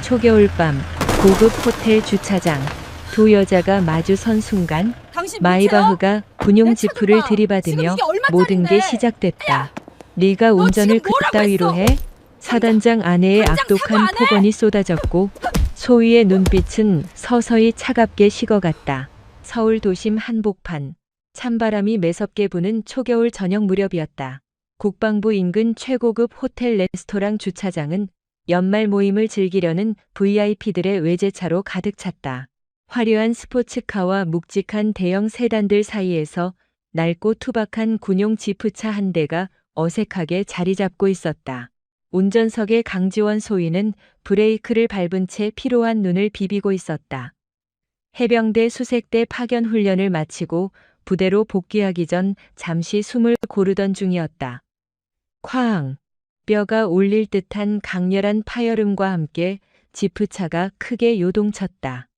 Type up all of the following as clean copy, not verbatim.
초겨울밤 고급 호텔 주차장. 두 여자가 마주선 순간 마이바흐가 군용 지프를 들이받으며 모든 게 시작됐다. 네가 운전을 그따위로 해? 사단장 아내의 악독한 폭언이 쏟아졌고 소희의 눈빛은 서서히 차갑게 식어갔다. 서울 도심 한복판. 찬바람이 매섭게 부는 초겨울 저녁 무렵이었다. 국방부 인근 최고급 호텔 레스토랑 주차장은 연말 모임을 즐기려는 VIP들의 외제차로 가득 찼다. 화려한 스포츠카와 묵직한 대형 세단들 사이에서 낡고 투박한 군용 지프차 한 대가 어색하게 자리 잡고 있었다. 운전석의 강지원 소위는 브레이크를 밟은 채 피로한 눈을 비비고 있었다. 해병대 수색대 파견 훈련을 마치고 부대로 복귀하기 전 잠시 숨을 고르던 중이었다. 쾅! 뼈가 울릴 듯한 강렬한 파열음과 함께 지프차가 크게 요동쳤다.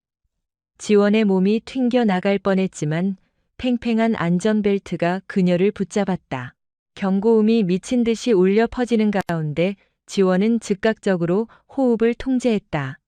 지원의 몸이 튕겨 나갈 뻔했지만 팽팽한 안전벨트가 그녀를 붙잡았다. 경고음이 미친 듯이 울려 퍼지는 가운데 지원은 즉각적으로 호흡을 통제했다.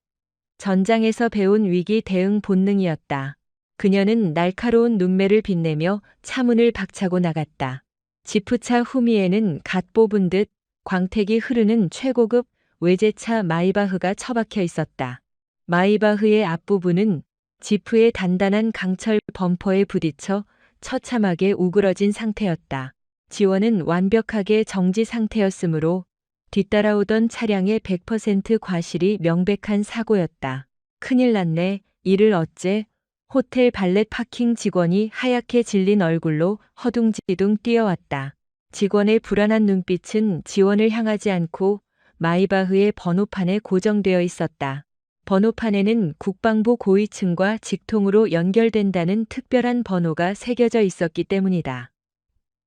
전장에서 배운 위기 대응 본능이었다. 그녀는 날카로운 눈매를 빛내며 차문을 박차고 나갔다. 지프차 후미에는 갓 뽑은 듯 광택이 흐르는 최고급 외제차 마이바흐가 처박혀 있었다. 마이바흐의 앞부분은 지프의 단단한 강철 범퍼에 부딪혀 처참하게 우그러진 상태였다. 지원은 완벽하게 정지 상태였으므로 뒤따라오던 차량의 100% 과실이 명백한 사고였다. 큰일 났네. 이를 어째? 호텔 발렛 파킹 직원이 하얗게 질린 얼굴로 허둥지둥 뛰어왔다. 직원의 불안한 눈빛은 지원을 향하지 않고 마이바흐의 번호판에 고정되어 있었다. 번호판에는 국방부 고위층과 직통으로 연결된다는 특별한 번호가 새겨져 있었기 때문이다.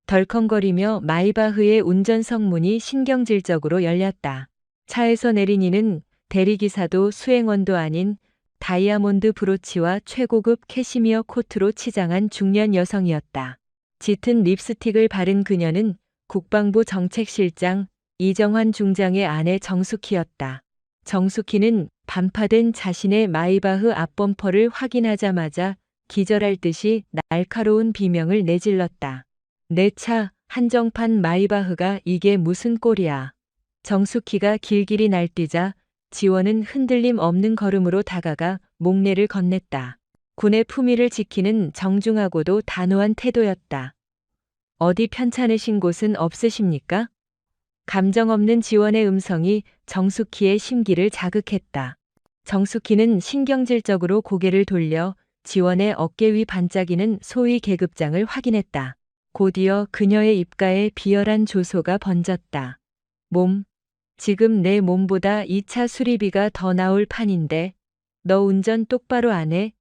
덜컹거리며 마이바흐의 운전석 문이 신경질적으로 열렸다. 차에서 내린 이는 대리기사도 수행원도 아닌 다이아몬드 브로치와 최고급 캐시미어 코트로 치장한 중년 여성이었다. 짙은 립스틱을 바른 그녀는 국방부 정책실장 이정환 중장의 아내 정숙희였다. 정숙희는 반파된 자신의 마이바흐 앞범퍼를 확인하자마자 기절할 듯이 날카로운 비명을 내질렀다. 내 차, 한정판 마이바흐가 이게 무슨 꼴이야. 정숙희가 길길이 날뛰자 지원은 흔들림 없는 걸음으로 다가가 목례를 건넸다. 군의 품위를 지키는 정중하고도 단호한 태도였다. 어디 편찮으신 곳은 없으십니까? 감정 없는 지원의 음성이 정숙희의 심기를 자극했다. 정숙희는 신경질적으로 고개를 돌려 지원의 어깨 위 반짝이는 소위 계급장을 확인했다. 곧이어 그녀의 입가에 비열한 조소가 번졌다. 몸, 지금 내 몸보다 이 차 수리비가 더 나올 판인데 너 운전 똑바로 안 해?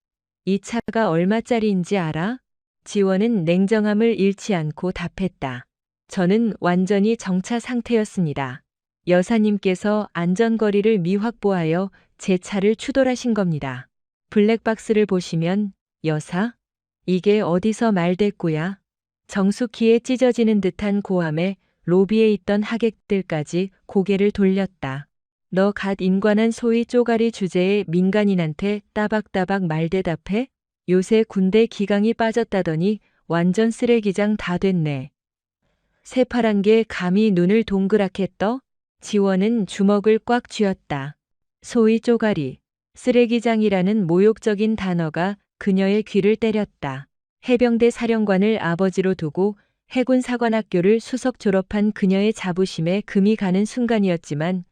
이 차가 얼마짜리인지 알아? 지원은 냉정함을 잃지 않고 답했다. 저는 완전히 정차 상태였습니다. 여사님께서 안전거리를 미확보하여 제 차를 추돌하신 겁니다. 블랙박스를 보시면 여사? 이게 어디서 말대꾸야? 정숙희의 찢어지는 듯한 고함에 로비에 있던 하객들까지 고개를 돌렸다. 너 갓 임관한 소위 쪼가리 주제에 민간인한테 따박따박 말대답해? 요새 군대 기강이 빠졌다더니 완전 쓰레기장 다 됐네. 새파란 게 감히 눈을 동그랗게 떠? 지원은 주먹을 꽉 쥐었다. 소위 쪼가리, 쓰레기장이라는 모욕적인 단어가 그녀의 귀를 때렸다. 해병대 사령관을 아버지로 두고 해군 사관학교를 수석 졸업한 그녀의 자부심에 금이 가는 순간이었지만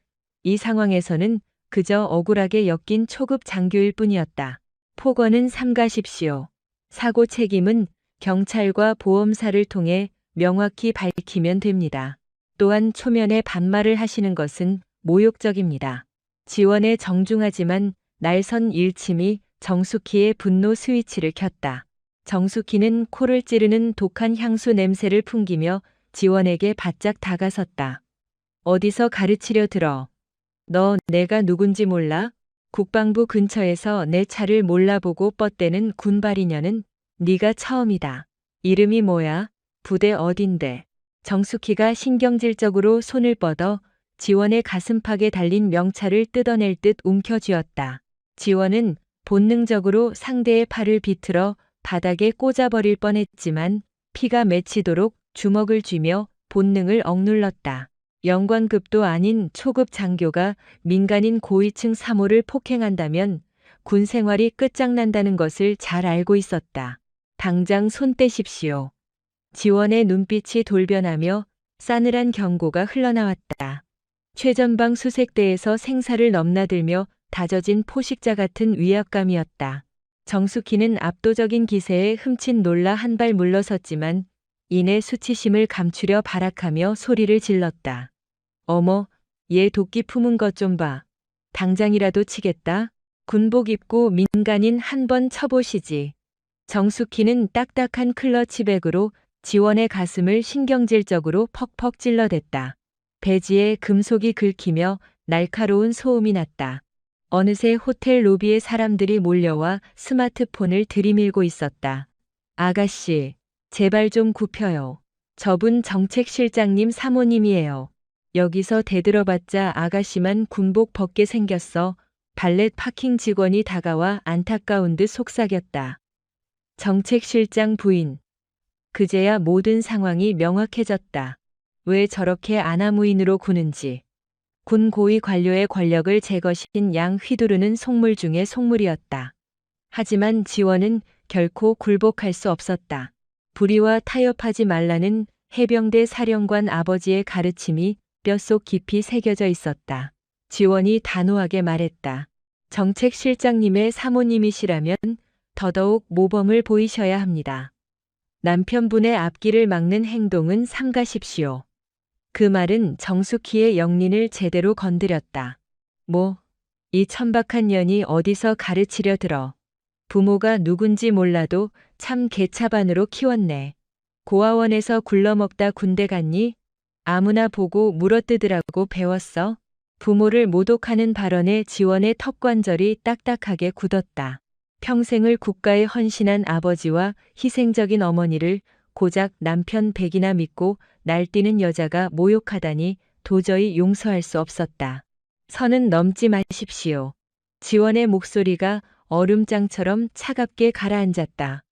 이 상황에서는 그저 억울하게 엮인 초급 장교일 뿐이었다. 폭언은 삼가십시오. 사고 책임은 경찰과 보험사를 통해 명확히 밝히면 됩니다. 또한 초면에 반말을 하시는 것은 모욕적입니다. 지원의 정중하지만 날선 일침이 정숙희의 분노 스위치를 켰다. 정숙희는 코를 찌르는 독한 향수 냄새를 풍기며 지원에게 바짝 다가섰다. 어디서 가르치려 들어. 너 내가 누군지 몰라? 국방부 근처에서 내 차를 몰라보고 뻗대는 군발이녀는 네가 처음이다. 이름이 뭐야? 부대 어딘데? 정숙희가 신경질적으로 손을 뻗어 지원의 가슴팍에 달린 명찰을 뜯어낼 듯 움켜쥐었다. 지원은 본능적으로 상대의 팔을 비틀어 바닥에 꽂아버릴 뻔했지만 피가 맺히도록 주먹을 쥐며 본능을 억눌렀다. 영관급도 아닌 초급 장교가 민간인 고위층 사모를 폭행한다면 군 생활이 끝장난다는 것을 잘 알고 있었다. 당장 손 떼십시오. 지원의 눈빛이 돌변하며 싸늘한 경고가 흘러나왔다. 최전방 수색대에서 생사를 넘나들며 다져진 포식자 같은 위압감이었다. 정숙희는 압도적인 기세에 흠칫 놀라 한 발 물러섰지만 이내 수치심을 감추려 발악하며 소리를 질렀다. 어머, 얘 도끼 품은 것 좀 봐. 당장이라도 치겠다. 군복 입고 민간인 한 번 쳐보시지. 정숙희는 딱딱한 클러치백으로 지원의 가슴을 신경질적으로 퍽퍽 찔러댔다. 배지에 금속이 긁히며 날카로운 소음이 났다. 어느새 호텔 로비에 사람들이 몰려와 스마트폰을 들이밀고 있었다. 아가씨, 제발 좀 굽혀요. 저분 정책실장님 사모님이에요. 여기서 대들어봤자 아가씨만 군복 벗게 생겼어. 발렛 파킹 직원이 다가와 안타까운 듯 속삭였다. 정책실장 부인. 그제야 모든 상황이 명확해졌다. 왜 저렇게 아나무인으로 구는지. 군 고위 관료의 권력을 제거시킨 양 휘두르는 속물 중의 속물이었다. 하지만 지원은 결코 굴복할 수 없었다. 불의와 타협하지 말라는 해병대 사령관 아버지의 가르침이 뼛속 깊이 새겨져 있었다. 지원이 단호하게 말했다. 정책실장님의 사모님이시라면 더더욱 모범을 보이셔야 합니다. 남편분의 앞길을 막는 행동은 삼가십시오. 그 말은 정숙희의 영린을 제대로 건드렸다. 뭐, 이 천박한 년이 어디서 가르치려 들어. 부모가 누군지 몰라도 참 개차반으로 키웠네. 고아원에서 굴러먹다 군대 갔니? 아무나 보고 물어뜯으라고 배웠어? 부모를 모독하는 발언에 지원의 턱관절이 딱딱하게 굳었다. 평생을 국가에 헌신한 아버지와 희생적인 어머니를 고작 남편 백이나 믿고 날뛰는 여자가 모욕하다니 도저히 용서할 수 없었다. 선은 넘지 마십시오. 지원의 목소리가 얼음장처럼 차갑게 가라앉았다.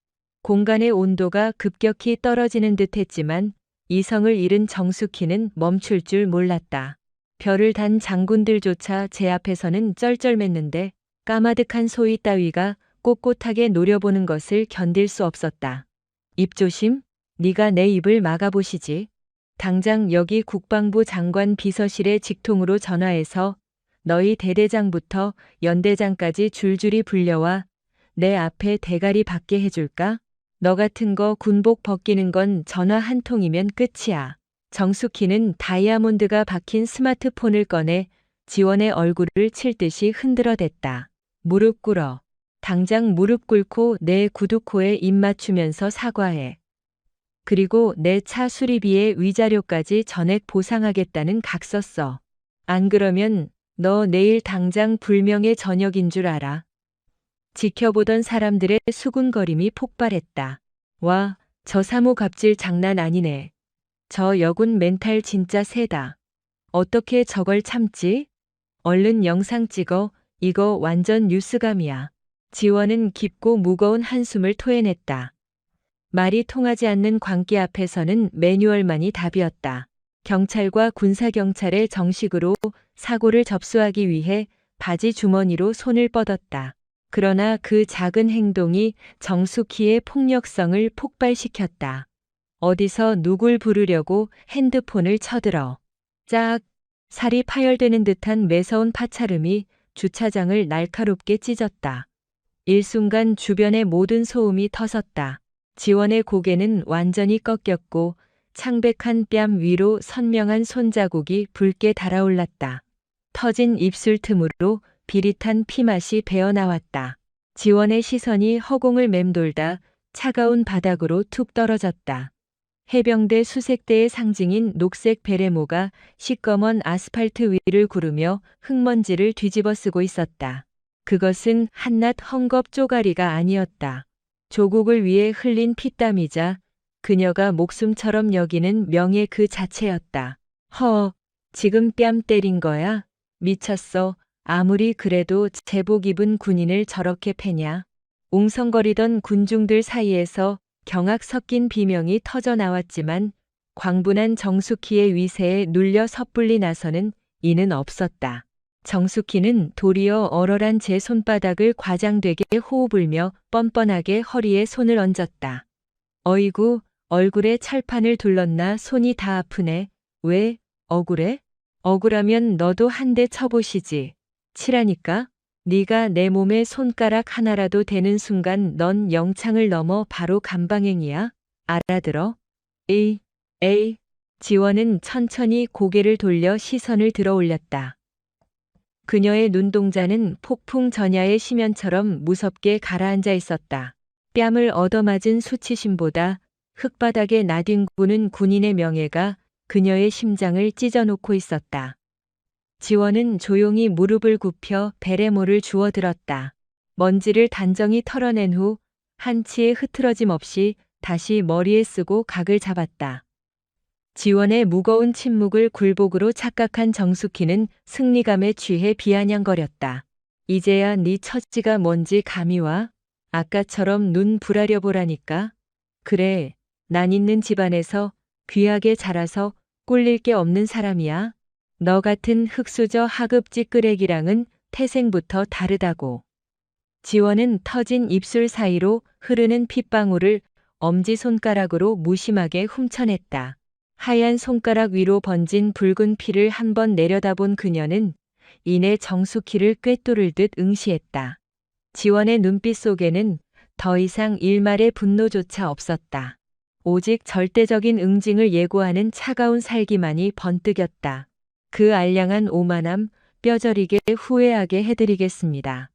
공간의 온도가 급격히 떨어지는 듯했지만 이성을 잃은 정숙희는 멈출 줄 몰랐다. 별을 단 장군들조차 제 앞에서는 쩔쩔맸는데 까마득한 소위 따위가 꼿꼿하게 노려보는 것을 견딜 수 없었다. 입조심, 네가 내 입을 막아보시지. 당장 여기 국방부 장관 비서실에 직통으로 전화해서 너희 대대장부터 연대장까지 줄줄이 불려와 내 앞에 대가리 받게 해줄까? 너 같은 거 군복 벗기는 건 전화 한 통이면 끝이야. 정숙희는 다이아몬드가 박힌 스마트폰을 꺼내 지원의 얼굴을 칠 듯이 흔들어댔다. 무릎 꿇어. 당장 무릎 꿇고 내 구두코에 입 맞추면서 사과해. 그리고 내 차 수리비에 위자료까지 전액 보상하겠다는 각서 써. 안 그러면 너 내일 당장 불명예 전역인 줄 알아. 지켜보던 사람들의 수군거림이 폭발했다. 와, 저 사모 갑질 장난 아니네. 저 여군 멘탈 진짜 세다. 어떻게 저걸 참지? 얼른 영상 찍어. 이거 완전 뉴스감이야. 지원은 깊고 무거운 한숨을 토해냈다. 말이 통하지 않는 광기 앞에서는 매뉴얼만이 답이었다. 경찰과 군사경찰의 정식으로 사고를 접수하기 위해 바지 주머니로 손을 뻗었다. 그러나 그 작은 행동이 정숙희의 폭력성을 폭발시켰다. 어디서 누굴 부르려고 핸드폰을 쳐들어. 짝! 살이 파열되는 듯한 매서운 파차름이 주차장을 날카롭게 찢었다. 일순간 주변의 모든 소음이 터졌다. 지원의 고개는 완전히 꺾였고 창백한 뺨 위로 선명한 손자국이 붉게 달아올랐다. 터진 입술 틈으로 비릿한 피맛이 배어나왔다. 지원의 시선이 허공을 맴돌다 차가운 바닥으로 툭 떨어졌다. 해병대 수색대의 상징인 녹색 베레모가 시꺼먼 아스팔트 위를 구르며 흙먼지를 뒤집어 쓰고 있었다. 그것은 한낱 헝겊 쪼가리가 아니었다. 조국을 위해 흘린 피땀이자 그녀가 목숨처럼 여기는 명예 그 자체였다. 지금 뺨 때린 거야? 미쳤어. 아무리 그래도 제복 입은 군인을 저렇게 패냐? 웅성거리던 군중들 사이에서 경악 섞인 비명이 터져 나왔지만 광분한 정숙희의 위세에 눌려 섣불리 나서는 이는 없었다. 정숙희는 도리어 얼얼한 제 손바닥을 과장되게 호흡을며 뻔뻔하게 허리에 손을 얹었다. 어이구, 얼굴에 철판을 둘렀나 손이 다 아프네. 왜, 억울해? 억울하면 너도 한 대 쳐보시지. 치라니까? 네가 내 몸에 손가락 하나라도 대는 순간 넌 영창을 넘어 바로 감방행이야. 알아들어? 에이. 지원은 천천히 고개를 돌려 시선을 들어 올렸다. 그녀의 눈동자는 폭풍 전야의 심연처럼 무섭게 가라앉아 있었다. 뺨을 얻어맞은 수치심보다 흙바닥에 나뒹구는 군인의 명예가 그녀의 심장을 찢어놓고 있었다. 지원은 조용히 무릎을 굽혀 베레모를 주워들었다. 먼지를 단정히 털어낸 후 한치의 흐트러짐 없이 다시 머리에 쓰고 각을 잡았다. 지원의 무거운 침묵을 굴복으로 착각한 정숙희는 승리감에 취해 비아냥거렸다. 이제야 네 처지가 뭔지 감이 와? 아까처럼 눈 부라려 보라니까. 그래, 난 있는 집안에서 귀하게 자라서 꿀릴 게 없는 사람이야. 너 같은 흙수저 하급 찌끄레기랑은 태생부터 다르다고. 지원은 터진 입술 사이로 흐르는 핏방울을 엄지손가락으로 무심하게 훔쳐냈다. 하얀 손가락 위로 번진 붉은 피를 한번 내려다본 그녀는 이내 정숙희를 꿰뚫을 듯 응시했다. 지원의 눈빛 속에는 더 이상 일말의 분노조차 없었다. 오직 절대적인 응징을 예고하는 차가운 살기만이 번뜩였다. 그 알량한 오만함 뼈저리게 후회하게 해드리겠습니다.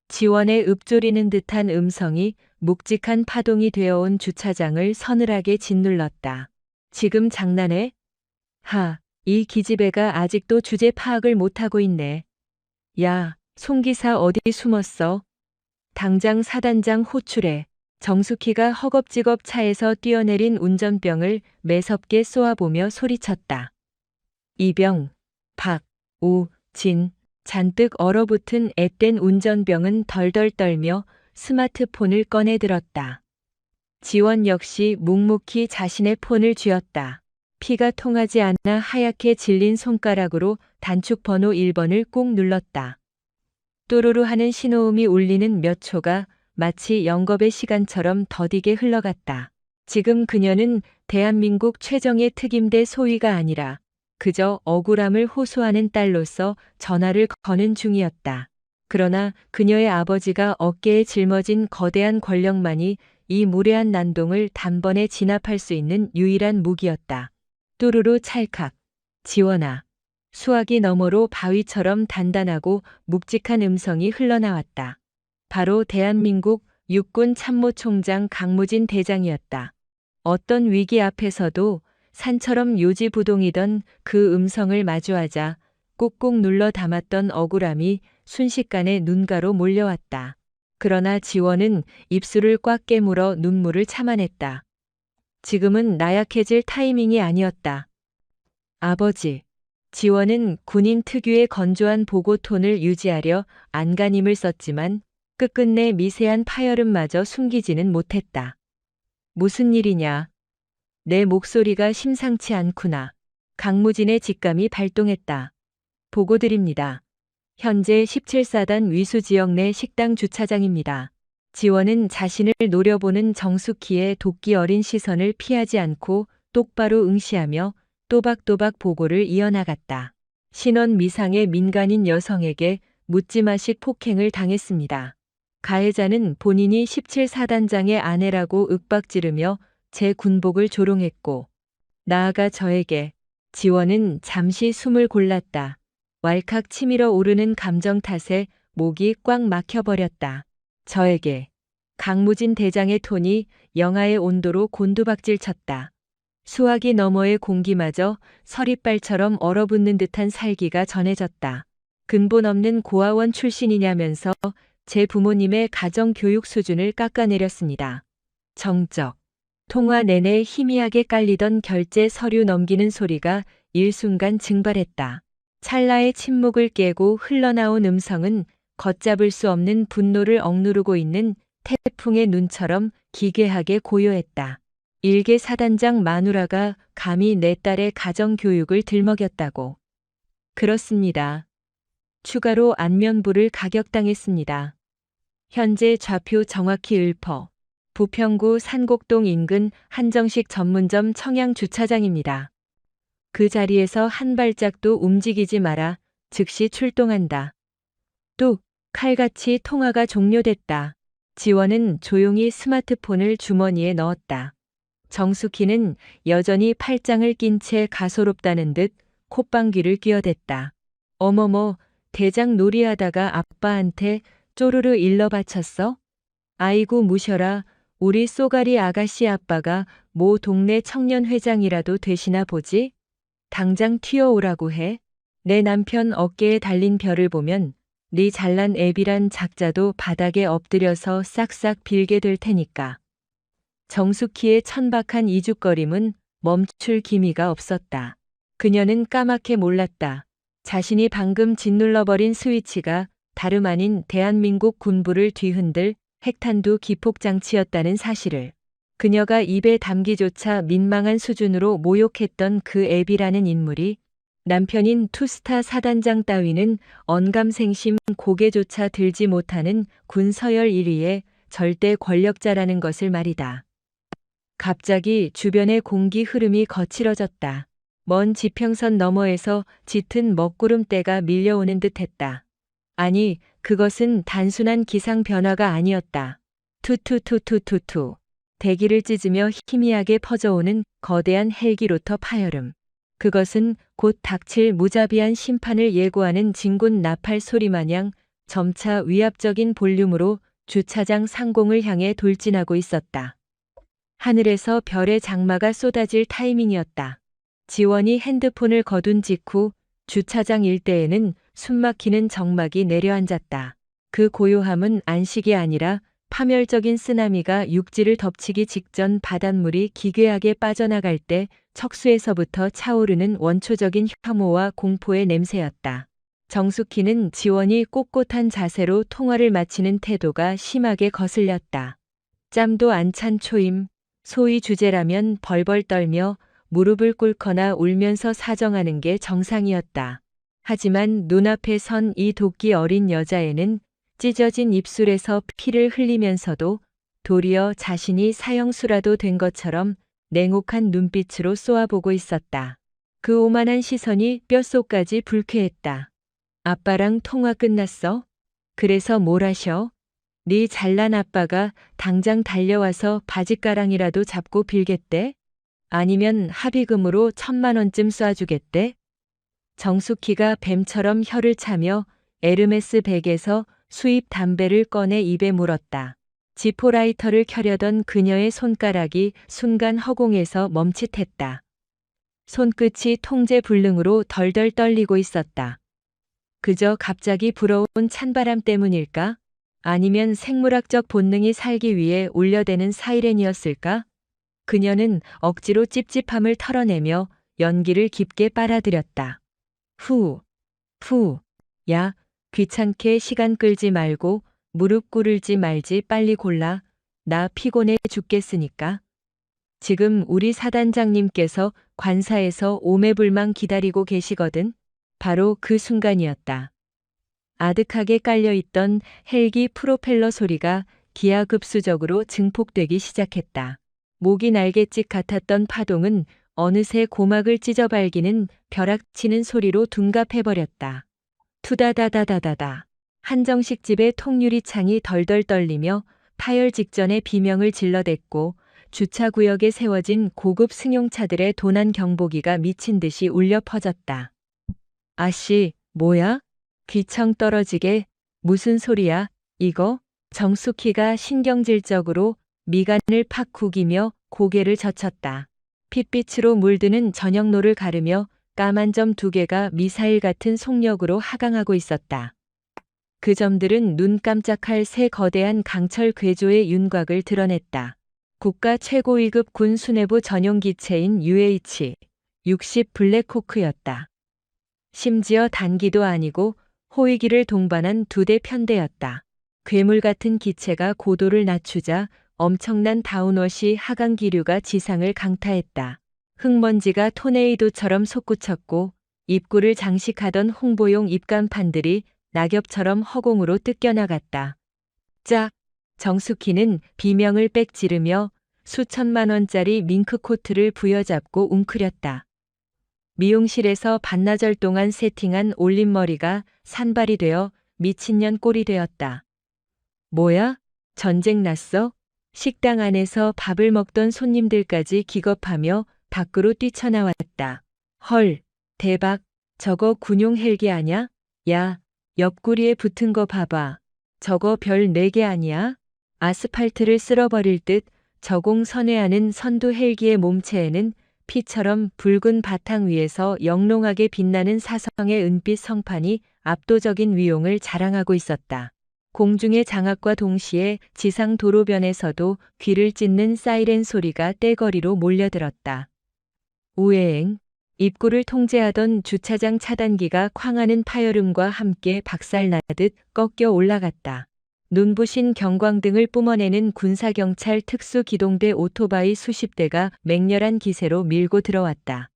지원의 읊조리는 듯한 음성이 묵직한 파동이 되어온 주차장을 서늘하게 짓눌렀다. 지금 장난해? 이 기집애가 아직도 주제 파악을 못하고 있네. 야, 송기사 어디 숨었어? 당장 사단장 호출해. 정숙희가 허겁지겁 차에서 뛰어내린 운전병을 매섭게 쏘아보며 소리쳤다. 이병, 박, 우, 진, 잔뜩 얼어붙은 앳된 운전병은 덜덜 떨며 스마트폰을 꺼내 들었다. 지원 역시 묵묵히 자신의 폰을 쥐었다. 피가 통하지 않아 하얗게 질린 손가락으로 단축 번호 1번을 꾹 눌렀다. 또르르 하는 신호음이 울리는 몇 초가 마치 영겁의 시간처럼 더디게 흘러갔다. 지금 그녀는 대한민국 최정예 특임대 소위가 아니라 그저 억울함을 호소하는 딸로서 전화를 거는 중이었다. 그러나 그녀의 아버지가 어깨에 짊어진 거대한 권력만이 이 무례한 난동을 단번에 진압할 수 있는 유일한 무기였다. 뚜루루 찰칵. 지원아. 수화기 너머로 바위처럼 단단하고 묵직한 음성이 흘러나왔다. 바로 대한민국 육군 참모총장 강무진 대장이었다. 어떤 위기 앞에서도 산처럼 요지부동이던 그 음성을 마주하자 꾹꾹 눌러 담았던 억울함이 순식간에 눈가로 몰려왔다. 그러나 지원은 입술을 꽉 깨물어 눈물을 참아냈다. 지금은 나약해질 타이밍이 아니었다. 아버지. 지원은 군인 특유의 건조한 보고 톤을 유지하려 안간힘을 썼지만 끝끝내 미세한 파열음마저 숨기지는 못했다. 무슨 일이냐? 내 목소리가 심상치 않구나. 강무진의 직감이 발동했다. 보고 드립니다. 현재 17사단 위수지역 내 식당 주차장입니다. 지원은 자신을 노려보는 정숙희의 도끼 어린 시선을 피하지 않고 똑바로 응시하며 또박또박 보고를 이어나갔다. 신원 미상의 민간인 여성에게 묻지마식 폭행을 당했습니다. 가해자는 본인이 17사단장의 아내라고 윽박지르며 제 군복을 조롱했고 나아가 저에게 지원은 잠시 숨을 골랐다. 왈칵 치밀어 오르는 감정 탓에 목이 꽉 막혀버렸다. 저에게 강무진 대장의 톤이 영하의 온도로 곤두박질 쳤다. 수화기 너머의 공기마저 서리빨처럼 얼어붙는 듯한 살기가 전해졌다. 근본 없는 고아원 출신이냐면서 제 부모님의 가정교육 수준을 깎아내렸습니다. 정적. 통화 내내 희미하게 깔리던 결제 서류 넘기는 소리가 일순간 증발했다. 찰나의 침묵을 깨고 흘러나온 음성은 걷잡을 수 없는 분노를 억누르고 있는 태풍의 눈처럼 기괴하게 고요했다. 일개 사단장 마누라가 감히 내 딸의 가정교육을 들먹였다고. 그렇습니다. 추가로 안면부를 가격당했습니다. 현재 좌표 정확히 읊어 부평구 산곡동 인근 한정식 전문점 청양주차장입니다. 그 자리에서 한 발짝도 움직이지 마라. 즉시 출동한다. 뚝 칼같이 통화가 종료됐다. 지원은 조용히 스마트폰을 주머니에 넣었다. 정숙희는 여전히 팔짱을 낀 채 가소롭다는 듯 콧방귀를 뀌어댔다. 어머머, 대장 놀이하다가 아빠한테 쪼르르 일러 바쳤어? 아이고 무셔라. 우리 쏘가리 아가씨 아빠가 모 동네 청년회장이라도 되시나 보지? 당장 튀어오라고 해. 내 남편 어깨에 달린 별을 보면 네 잘난 애비란 작자도 바닥에 엎드려서 싹싹 빌게 될 테니까. 정숙희의 천박한 이죽거림은 멈출 기미가 없었다. 그녀는 까맣게 몰랐다. 자신이 방금 짓눌러버린 스위치가 다름 아닌 대한민국 군부를 뒤흔들 핵탄두 기폭장치였다는 사실을. 그녀가 입에 담기조차 민망한 수준으로 모욕했던 그 애비라는 인물이 남편인 투스타 사단장 따위는 언감생심 고개조차 들지 못하는 군서열 1위의 절대 권력자라는 것을 말이다. 갑자기 주변의 공기 흐름이 거칠어졌다. 먼 지평선 너머에서 짙은 먹구름대가 밀려오는 듯했다. 아니, 그것은 단순한 기상 변화가 아니었다. 투투투투투투. 대기를 찢으며 희미하게 퍼져오는 거대한 헬기로터 파열음. 그것은 곧 닥칠 무자비한 심판을 예고하는 진군 나팔 소리마냥 점차 위압적인 볼륨으로 주차장 상공을 향해 돌진하고 있었다. 하늘에서 별의 장마가 쏟아질 타이밍이었다. 지원이 핸드폰을 거둔 직후 주차장 일대에는 숨막히는 정막이 내려앉았다. 그 고요함은 안식이 아니라 파멸적인 쓰나미가 육지를 덮치기 직전 바닷물이 기괴하게 빠져나갈 때 척수에서부터 차오르는 원초적인 혐오와 공포의 냄새였다. 정숙희는 지원이 꼿꼿한 자세로 통화를 마치는 태도가 심하게 거슬렸다. 짬도 안 찬 초임, 소위 주제라면 벌벌 떨며 무릎을 꿇거나 울면서 사정하는 게 정상이었다. 하지만 눈앞에 선 이 도끼 어린 여자애는 찢어진 입술에서 피를 흘리면서도 도리어 자신이 사형수라도 된 것처럼 냉혹한 눈빛으로 쏘아보고 있었다. 그 오만한 시선이 뼛속까지 불쾌했다. 아빠랑 통화 끝났어? 그래서 뭘 하셔? 네 잘난 아빠가 당장 달려와서 바짓가랑이라도 잡고 빌겠대? 아니면 합의금으로 1,000만 원쯤 쏴주겠대? 정숙희가 뱀처럼 혀를 차며 에르메스 백에서 수입 담배를 꺼내 입에 물었다. 지포라이터를 켜려던 그녀의 손가락이 순간 허공에서 멈칫했다. 손끝이 통제 불능으로 덜덜 떨리고 있었다. 그저 갑자기 불어온 찬바람 때문일까? 아니면 생물학적 본능이 살기 위해 울려대는 사이렌이었을까? 그녀는 억지로 찝찝함을 털어내며 연기를 깊게 빨아들였다. 후, 야, 귀찮게 시간 끌지 말고 무릎 꿇을지 말지 빨리 골라. 나 피곤해 죽겠으니까. 지금 우리 사단장님께서 관사에서 오매불망 기다리고 계시거든. 바로 그 순간이었다. 아득하게 깔려있던 헬기 프로펠러 소리가 기하급수적으로 증폭되기 시작했다. 모기 날갯짓 같았던 파동은 어느새 고막을 찢어발기는 벼락치는 소리로 둔갑해버렸다. 투다다다다다다. 한정식 집의 통유리 창이 덜덜 떨리며 파열 직전의 비명을 질러댔고 주차구역에 세워진 고급 승용차들의 도난 경보기가 미친 듯이 울려 퍼졌다. 아씨, 뭐야? 귀청 떨어지게. 무슨 소리야, 이거? 정숙희가 신경질적으로 미간을 팍 구기며 고개를 젖혔다. 핏빛으로 물드는 저녁노를 가르며 까만 점 2개가 미사일 같은 속력으로 하강하고 있었다. 그 점들은 눈 깜짝할 새 거대한 강철 궤조의 윤곽을 드러냈다. 국가 최고 위급 군 수뇌부 전용 기체인 UH, 60 블랙호크였다. 심지어 단기도 아니고 호위기를 동반한 2대 편대였다. 괴물 같은 기체가 고도를 낮추자 엄청난 다운워시 하강 기류가 지상을 강타했다. 흙먼지가 토네이도처럼 솟구쳤고 입구를 장식하던 홍보용 입간판들이 낙엽처럼 허공으로 뜯겨나갔다. 짝! 정숙희는 비명을 빽 지르며 수천만 원짜리 밍크 코트를 부여잡고 웅크렸다. 미용실에서 반나절 동안 세팅한 올림머리가 산발이 되어 미친년 꼴이 되었다. 뭐야? 전쟁 났어? 식당 안에서 밥을 먹던 손님들까지 기겁하며 밖으로 뛰쳐나왔다. 헐, 대박, 저거 군용 헬기 아냐? 야, 옆구리에 붙은 거 봐봐. 저거 별 4개 아니야? 아스팔트를 쓸어버릴 듯 저공 선회하는 선두 헬기의 몸체에는 피처럼 붉은 바탕 위에서 영롱하게 빛나는 사성의 은빛 성판이 압도적인 위용을 자랑하고 있었다. 공중의 장악과 동시에 지상 도로변에서도 귀를 찢는 사이렌 소리가 떼거리로 몰려들었다. 우에엥. 입구를 통제하던 주차장 차단기가 쾅하는 파열음과 함께 박살나듯 꺾여 올라갔다. 눈부신 경광등을 뿜어내는 군사경찰 특수기동대 오토바이 수십 대가 맹렬한 기세로 밀고 들어왔다.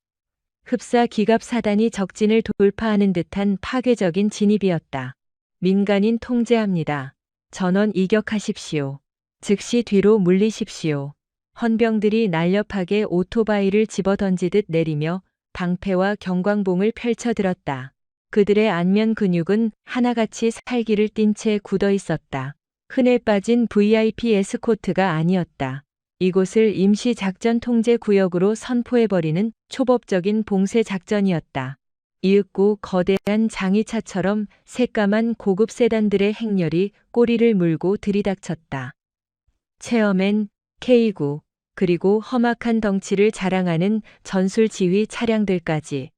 흡사 기갑 사단이 적진을 돌파하는 듯한 파괴적인 진입이었다. 민간인 통제합니다. 전원 이격하십시오. 즉시 뒤로 물리십시오. 헌병들이 날렵하게 오토바이를 집어던지듯 내리며 방패와 경광봉을 펼쳐들었다. 그들의 안면 근육은 하나같이 살기를 띤 채 굳어 있었다. 흔해 빠진 VIP 에스코트가 아니었다. 이곳을 임시 작전 통제 구역으로 선포해버리는 초법적인 봉쇄 작전이었다. 이윽고 거대한 장의차처럼 새까만 고급 세단들의 행렬이 꼬리를 물고 들이닥쳤다. 체어맨, K9, 그리고 험악한 덩치를 자랑하는 전술 지휘 차량들까지.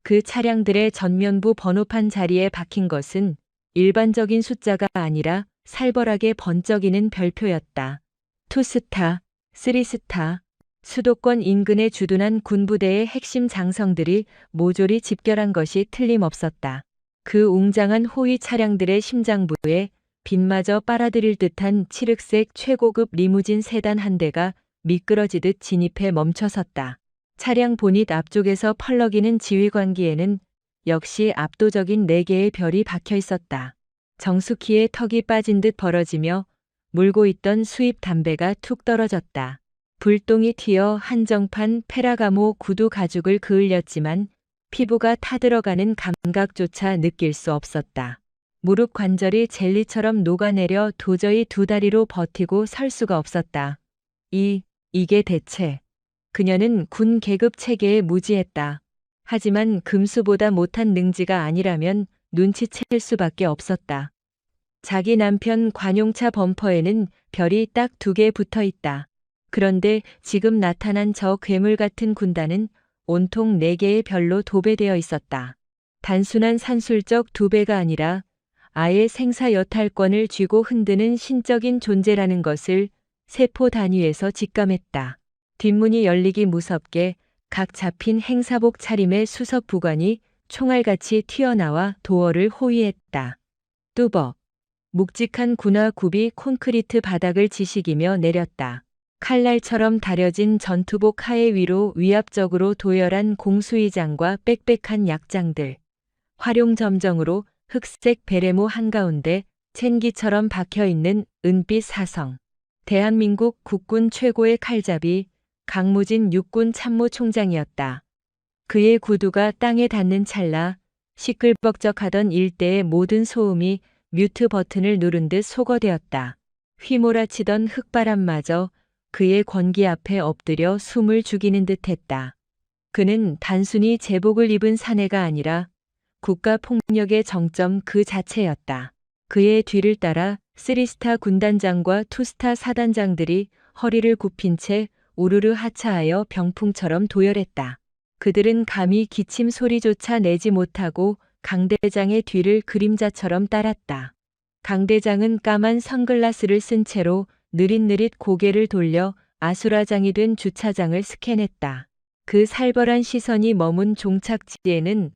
그 차량들의 전면부 번호판 자리에 박힌 것은 일반적인 숫자가 아니라 살벌하게 번쩍이는 별표였다. 2스타, 3스타, 수도권 인근에 주둔한 군부대의 핵심 장성들이 모조리 집결한 것이 틀림없었다. 그 웅장한 호위 차량들의 심장부에 빛마저 빨아들일 듯한 칠흑색 최고급 리무진 세단 한 대가 미끄러지듯 진입해 멈춰섰다. 차량 보닛 앞쪽에서 펄럭이는 지휘관기에는 역시 압도적인 4개의 별이 박혀 있었다. 정숙희의 턱이 빠진 듯 벌어지며 물고 있던 수입 담배가 툭 떨어졌다. 불똥이 튀어 한정판 페라가모 구두 가죽을 그을렸지만 피부가 타들어가는 감각조차 느낄 수 없었다. 무릎 관절이 젤리처럼 녹아내려 도저히 2다리로 버티고 설 수가 없었다. 이게 대체. 그녀는 군 계급 체계에 무지했다. 하지만 금수보다 못한 능지가 아니라면 눈치챌 수밖에 없었다. 자기 남편 관용차 범퍼에는 별이 딱 2개 붙어 있다. 그런데 지금 나타난 저 괴물 같은 군단은 온통 4개의 별로 도배되어 있었다. 단순한 산술적 2배가 아니라 아예 생사여탈권을 쥐고 흔드는 신적인 존재라는 것을 세포 단위에서 직감했다. 뒷문이 열리기 무섭게 각 잡힌 행사복 차림의 수석 부관이 총알같이 튀어나와 도어를 호위했다. 뚜벅. 묵직한 군화 굽이 콘크리트 바닥을 지식이며 내렸다. 칼날처럼 다려진 전투복 하에 위로 위압적으로 도열한 공수의장과 빽빽한 약장들. 활용점정으로 흑색 베레모 한가운데 첸기처럼 박혀있는 은빛 사성. 대한민국 국군 최고의 칼잡이 강무진 육군 참모총장이었다. 그의 구두가 땅에 닿는 찰나 시끌벅적하던 일대의 모든 소음이 뮤트 버튼을 누른 듯 소거되었다. 휘몰아치던 흙바람마저 그의 권기 앞에 엎드려 숨을 죽이는 듯했다. 그는 단순히 제복을 입은 사내가 아니라 국가폭력의 정점 그 자체였다. 그의 뒤를 따라 3스타 군단장과 2스타 사단장들이 허리를 굽힌 채 우르르 하차하여 병풍처럼 도열했다. 그들은 감히 기침 소리조차 내지 못하고 강 대장의 뒤를 그림자처럼 따랐다. 강 대장은 까만 선글라스를 쓴 채로 느릿느릿 고개를 돌려 아수라장이 된 주차장을 스캔했다. 그 살벌한 시선이 머문 종착지에는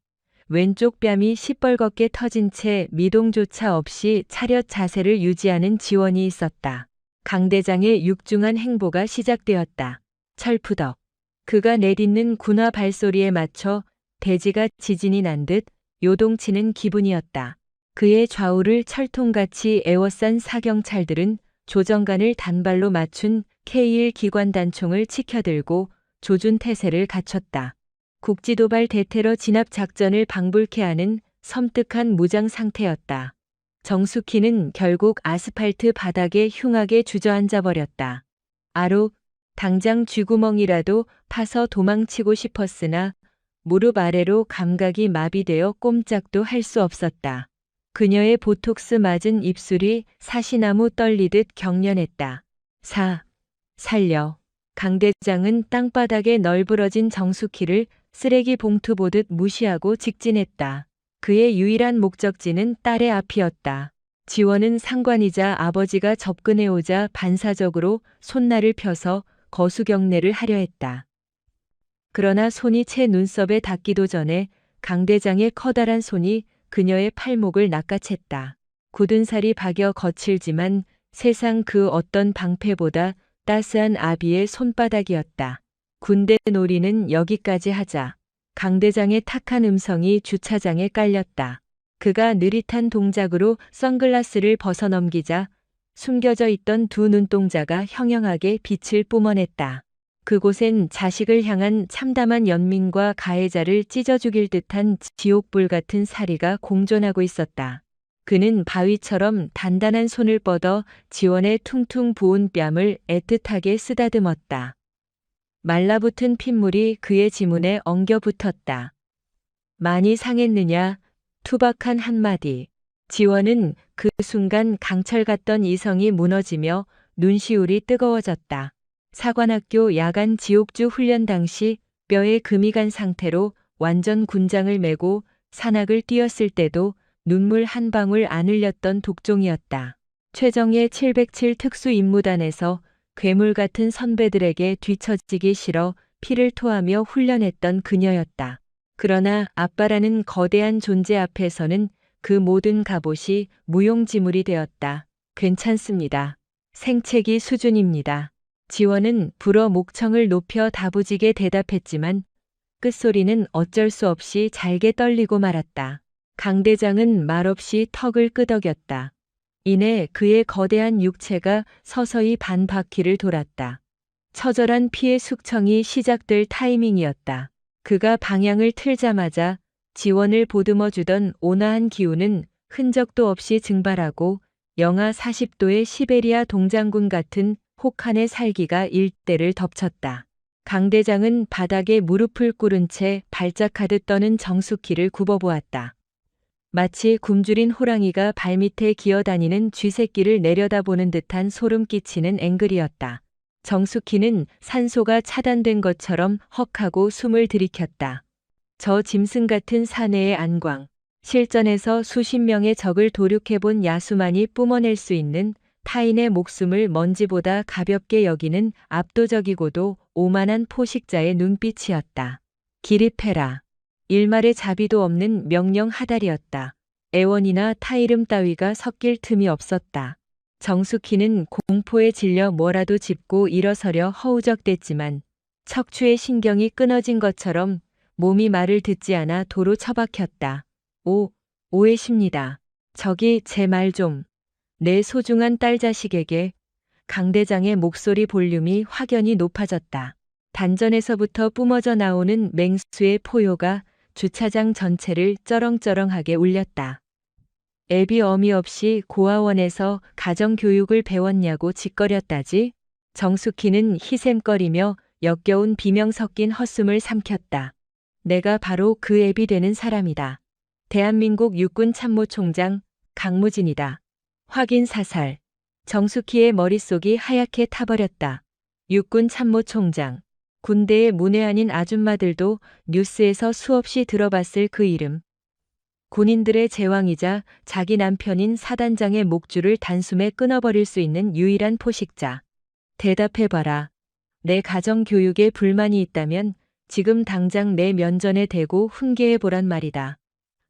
왼쪽 뺨이 시뻘겋게 터진 채 미동조차 없이 차렷 자세를 유지하는 지원이 있었다. 강 대장의 육중한 행보가 시작되었다. 철푸덕. 그가 내딛는 군화 발소리에 맞춰 대지가 지진이 난 듯 요동치는 기분이었다. 그의 좌우를 철통같이 에워싼 사경찰들은 조정관을 단발로 맞춘 K1 기관단총을 치켜들고 조준태세를 갖췄다. 국지도발 대테러 진압 작전을 방불케 하는 섬뜩한 무장 상태였다. 정숙희는 결국 아스팔트 바닥에 흉하게 주저앉아 버렸다. 아로 당장 쥐구멍이라도 파서 도망치고 싶었으나 무릎 아래로 감각이 마비되어 꼼짝도 할 수 없었다. 그녀의 보톡스 맞은 입술이 사시나무 떨리듯 경련했다. 살려. 강 대장은 땅바닥에 널브러진 정숙희를 쓰레기 봉투 보듯 무시하고 직진했다. 그의 유일한 목적지는 딸의 앞이었다. 지원은 상관이자 아버지가 접근해오자 반사적으로 손날을 펴서 거수경례를 하려 했다. 그러나 손이 채 눈썹에 닿기도 전에 강 대장의 커다란 손이 그녀의 팔목을 낚아챘다. 굳은 살이 박여 거칠지만 세상 그 어떤 방패보다 따스한 아비의 손바닥이었다. 군대 놀이는 여기까지 하자. 강 대장의 탁한 음성이 주차장에 깔렸다. 그가 느릿한 동작으로 선글라스를 벗어넘기자 숨겨져 있던 두 눈동자가 형형하게 빛을 뿜어냈다. 그곳엔 자식을 향한 참담한 연민과 가해자를 찢어 죽일 듯한 지옥불 같은 사리가 공존하고 있었다. 그는 바위처럼 단단한 손을 뻗어 지원의 퉁퉁 부은 뺨을 애틋하게 쓰다듬었다. 말라붙은 핏물이 그의 지문에 엉겨 붙었다. 많이 상했느냐? 투박한 한마디. 지원은 그 순간 강철 같던 이성이 무너지며 눈시울이 뜨거워졌다. 사관학교 야간 지옥주 훈련 당시 뼈에 금이 간 상태로 완전 군장을 메고 산악을 뛰었을 때도 눈물 한 방울 안 흘렸던 독종이었다. 최정예 707 특수임무단에서 괴물 같은 선배들에게 뒤처지기 싫어 피를 토하며 훈련했던 그녀였다. 그러나 아빠라는 거대한 존재 앞에서는 그 모든 갑옷이 무용지물이 되었다. 괜찮습니다. 생채기 수준입니다. 지원은 불어 목청을 높여 다부지게 대답했지만 끝소리는 어쩔 수 없이 잘게 떨리고 말았다. 강 대장은 말없이 턱을 끄덕였다. 이내 그의 거대한 육체가 서서히 반 바퀴를 돌았다. 처절한 피의 숙청이 시작될 타이밍이었다. 그가 방향을 틀자마자 지원을 보듬어주던 온화한 기운은 흔적도 없이 증발하고 영하 40도의 시베리아 동장군 같은 혹한의 살기가 일대를 덮쳤다. 강 대장은 바닥에 무릎을 꿇은 채 발작하듯 떠는 정숙희를 굽어보았다. 마치 굶주린 호랑이가 발밑에 기어다니는 쥐새끼를 내려다보는 듯한 소름 끼치는 앵글이었다. 정숙희는 산소가 차단된 것처럼 헉하고 숨을 들이켰다. 저 짐승 같은 사내의 안광, 실전에서 수십 명의 적을 도륙해본 야수만이 뿜어낼 수 있는 타인의 목숨을 먼지보다 가볍게 여기는 압도적이고도 오만한 포식자의 눈빛이었다. 기립해라. 일말의 자비도 없는 명령 하달이었다. 애원이나 타이름 따위가 섞일 틈이 없었다. 정숙희는 공포에 질려 뭐라도 짚고 일어서려 허우적댔지만 척추의 신경이 끊어진 것처럼 몸이 말을 듣지 않아 도로 처박혔다. 오해십니다. 저기 제 말 좀. 내 소중한 딸 자식에게. 강 대장의 목소리 볼륨이 확연히 높아졌다. 단전에서부터 뿜어져 나오는 맹수의 포효가 주차장 전체를 쩌렁쩌렁하게 울렸다. 애비 어미 없이 고아원에서 가정교육을 배웠냐고 짓거렸다지? 정숙희는 희샘거리며 역겨운 비명 섞인 헛숨을 삼켰다. 내가 바로 그 애비 되는 사람이다. 대한민국 육군참모총장 강무진이다. 확인 사살. 정숙희의 머릿속이 하얗게 타버렸다. 육군참모총장. 군대의 문외 아닌 아줌마들도 뉴스에서 수없이 들어봤을 그 이름. 군인들의 제왕이자 자기 남편인 사단장의 목줄을 단숨에 끊어버릴 수 있는 유일한 포식자. 대답해봐라. 내 가정교육에 불만이 있다면 지금 당장 내 면전에 대고 훈계해보란 말이다.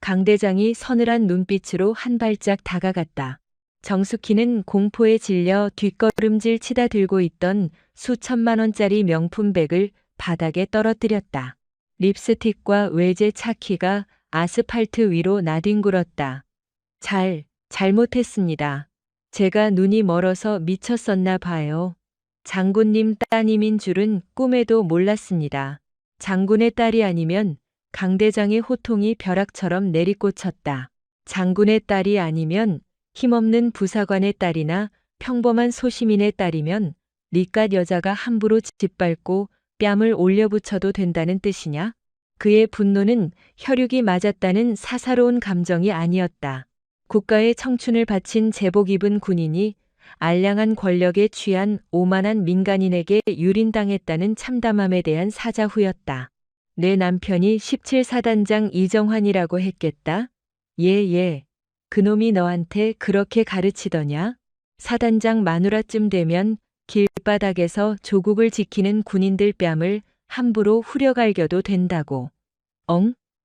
강 대장이 서늘한 눈빛으로 한 발짝 다가갔다. 정숙희는 공포에 질려 뒷걸음질 치다 들고 있던 수천만 원짜리 명품백을 바닥에 떨어뜨렸다. 립스틱과 외제 차키가 아스팔트 위로 나뒹굴었다. 잘못했습니다. 제가 눈이 멀어서 미쳤었나 봐요. 장군님 따님인 줄은 꿈에도 몰랐습니다. 장군의 딸이 아니면 강 대장의 호통이 벼락처럼 내리꽂혔다. 장군의 딸이 아니면 힘없는 부사관의 딸이나 평범한 소시민의 딸이면 니깟 여자가 함부로 짓밟고 뺨을 올려붙여도 된다는 뜻이냐? 그의 분노는 혈육이 맞았다는 사사로운 감정이 아니었다. 국가의 청춘을 바친 제복 입은 군인이 알량한 권력에 취한 오만한 민간인에게 유린당했다는 참담함에 대한 사자후였다. 내 남편이 17사단장 이정환이라고 했겠다? 예. 그놈이 너한테 그렇게 가르치더냐? 사단장 마누라쯤 되면 길바닥에서 조국을 지키는 군인들 뺨을 함부로 후려갈겨도 된다고.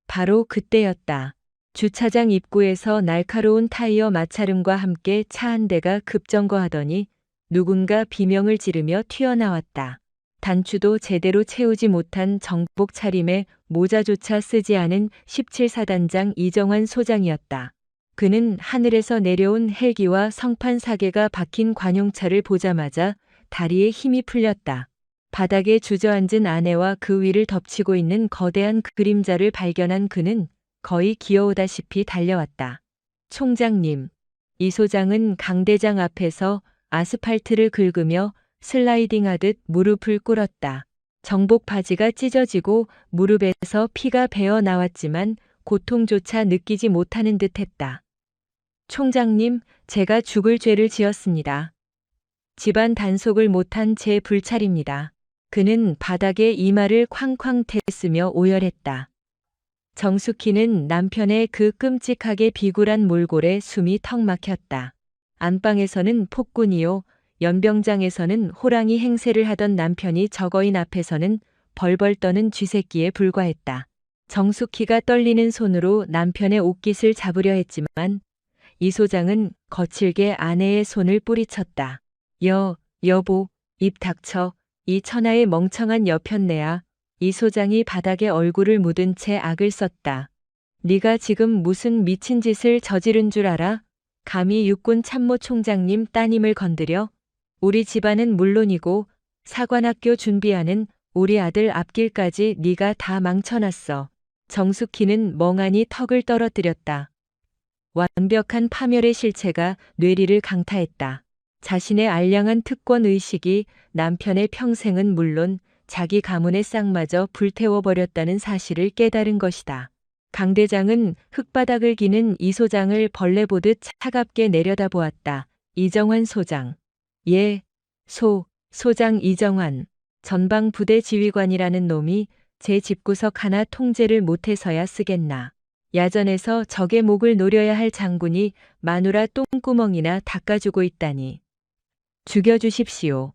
바로 그때였다. 주차장 입구에서 날카로운 타이어 마찰음과 함께 차 한 대가 급정거하더니 누군가 비명을 지르며 튀어나왔다. 단추도 제대로 채우지 못한 정복 차림에 모자조차 쓰지 않은 17사단장 이정환 소장이었다. 그는 하늘에서 내려온 헬기와 성판 사계가 박힌 관용차를 보자마자 다리에 힘이 풀렸다. 바닥에 주저앉은 아내와 그 위를 덮치고 있는 거대한 그림자를 발견한 그는 거의 기어오다시피 달려왔다. 총장님. 이 소장은 강 대장 앞에서 아스팔트를 긁으며 슬라이딩하듯 무릎을 꿇었다. 정복 바지가 찢어지고 무릎에서 피가 배어 나왔지만 고통조차 느끼지 못하는 듯했다. 총장님, 제가 죽을 죄를 지었습니다. 집안 단속을 못한 제 불찰입니다. 그는 바닥에 이마를 쾅쾅 댔으며 오열했다. 정숙희는 남편의 그 끔찍하게 비굴한 몰골에 숨이 턱 막혔다. 안방에서는 폭군이요, 연병장에서는 호랑이 행세를 하던 남편이 적어인 앞에서는 벌벌 떠는 쥐새끼에 불과했다. 정숙희가 떨리는 손으로 남편의 옷깃을 잡으려 했지만 이 소장은 거칠게 아내의 손을 뿌리쳤다. 여보, 입 닥쳐. 이 천하의 멍청한 여편네야. 이 소장이 바닥에 얼굴을 묻은 채 악을 썼다. 네가 지금 무슨 미친 짓을 저지른 줄 알아? 감히 육군 참모총장님 따님을 건드려? 우리 집안은 물론이고 사관학교 준비하는 우리 아들 앞길까지 네가 다 망쳐놨어. 정숙희는 멍하니 턱을 떨어뜨렸다. 완벽한 파멸의 실체가 뇌리를 강타했다. 자신의 알량한 특권 의식이 남편의 평생은 물론 자기 가문의 싹마저 불태워버렸다는 사실을 깨달은 것이다. 강 대장은 흙바닥을 기는 이 소장을 벌레 보듯 차갑게 내려다보았다. 이정환 소장. 예, 소장 이정환. 전방 부대 지휘관이라는 놈이 제 집구석 하나 통제를 못해서야 쓰겠나. 야전에서 적의 목을 노려야 할 장군이 마누라 똥구멍이나 닦아주고 있다니. 죽여주십시오.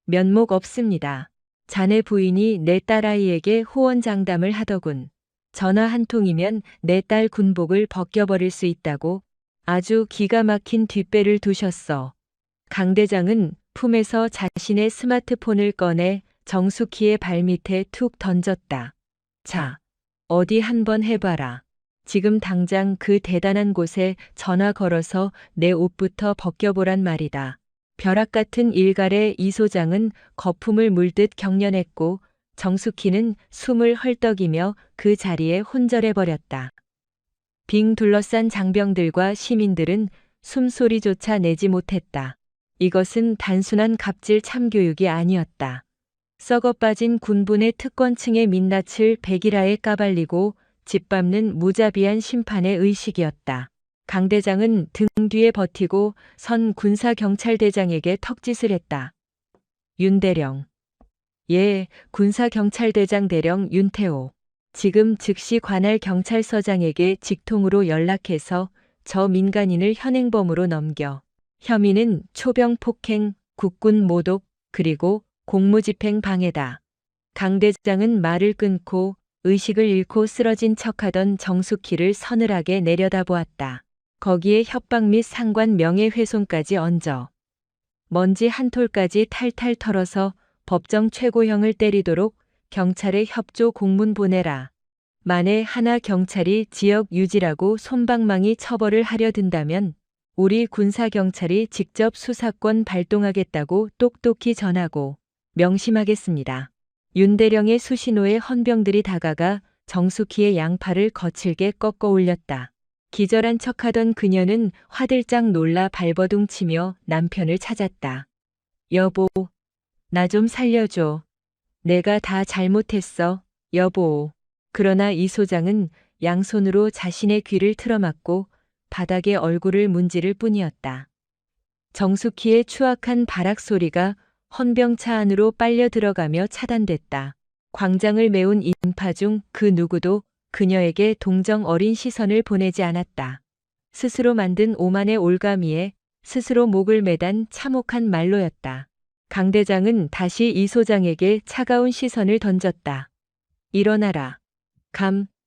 면목 없습니다. 자네 부인이 내 딸아이에게 호언장담을 하더군. 전화 한 통이면 내 딸 군복을 벗겨버릴 수 있다고. 아주 기가 막힌 뒷배를 두셨어. 강 대장은 품에서 자신의 스마트폰을 꺼내 정숙희의 발밑에 툭 던졌다. 자, 어디 한번 해봐라. 지금 당장 그 대단한 곳에 전화 걸어서 내 옷부터 벗겨보란 말이다. 벼락 같은 일갈에 이 소장은 거품을 물듯 경련했고 정숙희는 숨을 헐떡이며 그 자리에 혼절해버렸다. 빙 둘러싼 장병들과 시민들은 숨소리조차 내지 못했다. 이것은 단순한 갑질 참교육이 아니었다. 썩어빠진 군분의 특권층의 민낯을 백일하에 까발리고 짓밟는 무자비한 심판의 의식이었다. 강 대장은 등 뒤에 버티고 선 군사경찰대장에게 턱짓을 했다. 윤대령. 예, 군사경찰대장 대령 윤태호. 지금 즉시 관할 경찰서장에게 직통으로 연락해서 저 민간인을 현행범으로 넘겨. 혐의는 초병 폭행, 국군 모독, 그리고 공무집행 방해다. 강 대장은 말을 끊고 의식을 잃고 쓰러진 척하던 정숙희를 서늘하게 내려다보았다. 거기에 협박 및 상관 명예훼손까지 얹어 먼지 한 톨까지 탈탈 털어서 법정 최고형을 때리도록 경찰에 협조 공문 보내라. 만에 하나 경찰이 지역 유지라고 솜방망이 처벌을 하려 든다면 우리 군사경찰이 직접 수사권 발동하겠다고 똑똑히 전하고 명심하겠습니다. 윤대령의 수신호에 헌병들이 다가가 정숙희의 양팔을 거칠게 꺾어 올렸다. 기절한 척하던 그녀는 화들짝 놀라 발버둥 치며 남편을 찾았다. 여보, 나 좀 살려줘. 내가 다 잘못했어, 여보. 그러나 이 소장은 양손으로 자신의 귀를 틀어막고 바닥에 얼굴을 문지를 뿐이었다. 정숙희의 추악한 발악 소리가 헌병차 안으로 빨려 들어가며 차단됐다. 광장을 메운 인파 중 그 누구도 그녀에게 동정 어린 시선을 보내지 않았다. 스스로 만든 오만의 올가미에 스스로 목을 매단 참혹한 말로였다. 강 대장은 다시 이 소장에게 차가운 시선을 던졌다. 일어나라.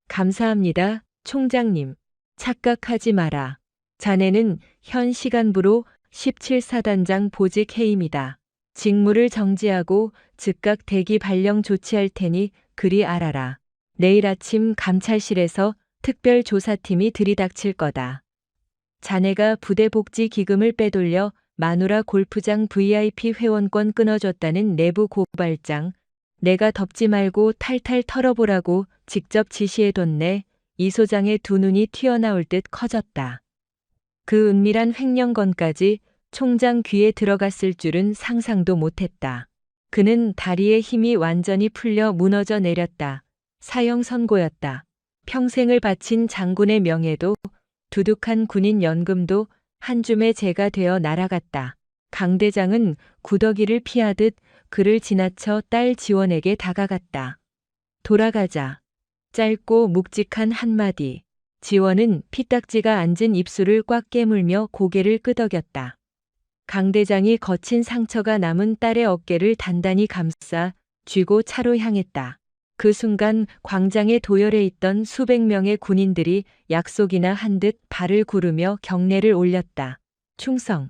감사합니다, 총장님. 착각하지 마라. 자네는 현 시간부로 17사단장 보직 해임이다. 직무를 정지하고 즉각 대기 발령 조치할 테니 그리 알아라. 내일 아침 감찰실에서 특별조사팀이 들이닥칠 거다. 자네가 부대 복지 기금을 빼돌려 마누라 골프장 VIP 회원권 끊어줬다는 내부 고발장, 내가 덮지 말고 탈탈 털어보라고 직접 지시해뒀네. 이 소장의 두 눈이 튀어나올 듯 커졌다. 그 은밀한 횡령건까지 총장 귀에 들어갔을 줄은 상상도 못했다. 그는 다리의 힘이 완전히 풀려 무너져 내렸다. 사형 선고였다. 평생을 바친 장군의 명예도 두둑한 군인 연금도 한 줌의 재가 되어 날아갔다. 강 대장은 구더기를 피하듯 그를 지나쳐 딸 지원에게 다가갔다. 돌아가자. 짧고 묵직한 한마디. 지원은 피딱지가 앉은 입술을 꽉 깨물며 고개를 끄덕였다. 강 대장이 거친 상처가 남은 딸의 어깨를 단단히 감싸 쥐고 차로 향했다. 그 순간 광장에 도열해 있던 수백 명의 군인들이 약속이나 한 듯 발을 구르며 경례를 올렸다. 충성.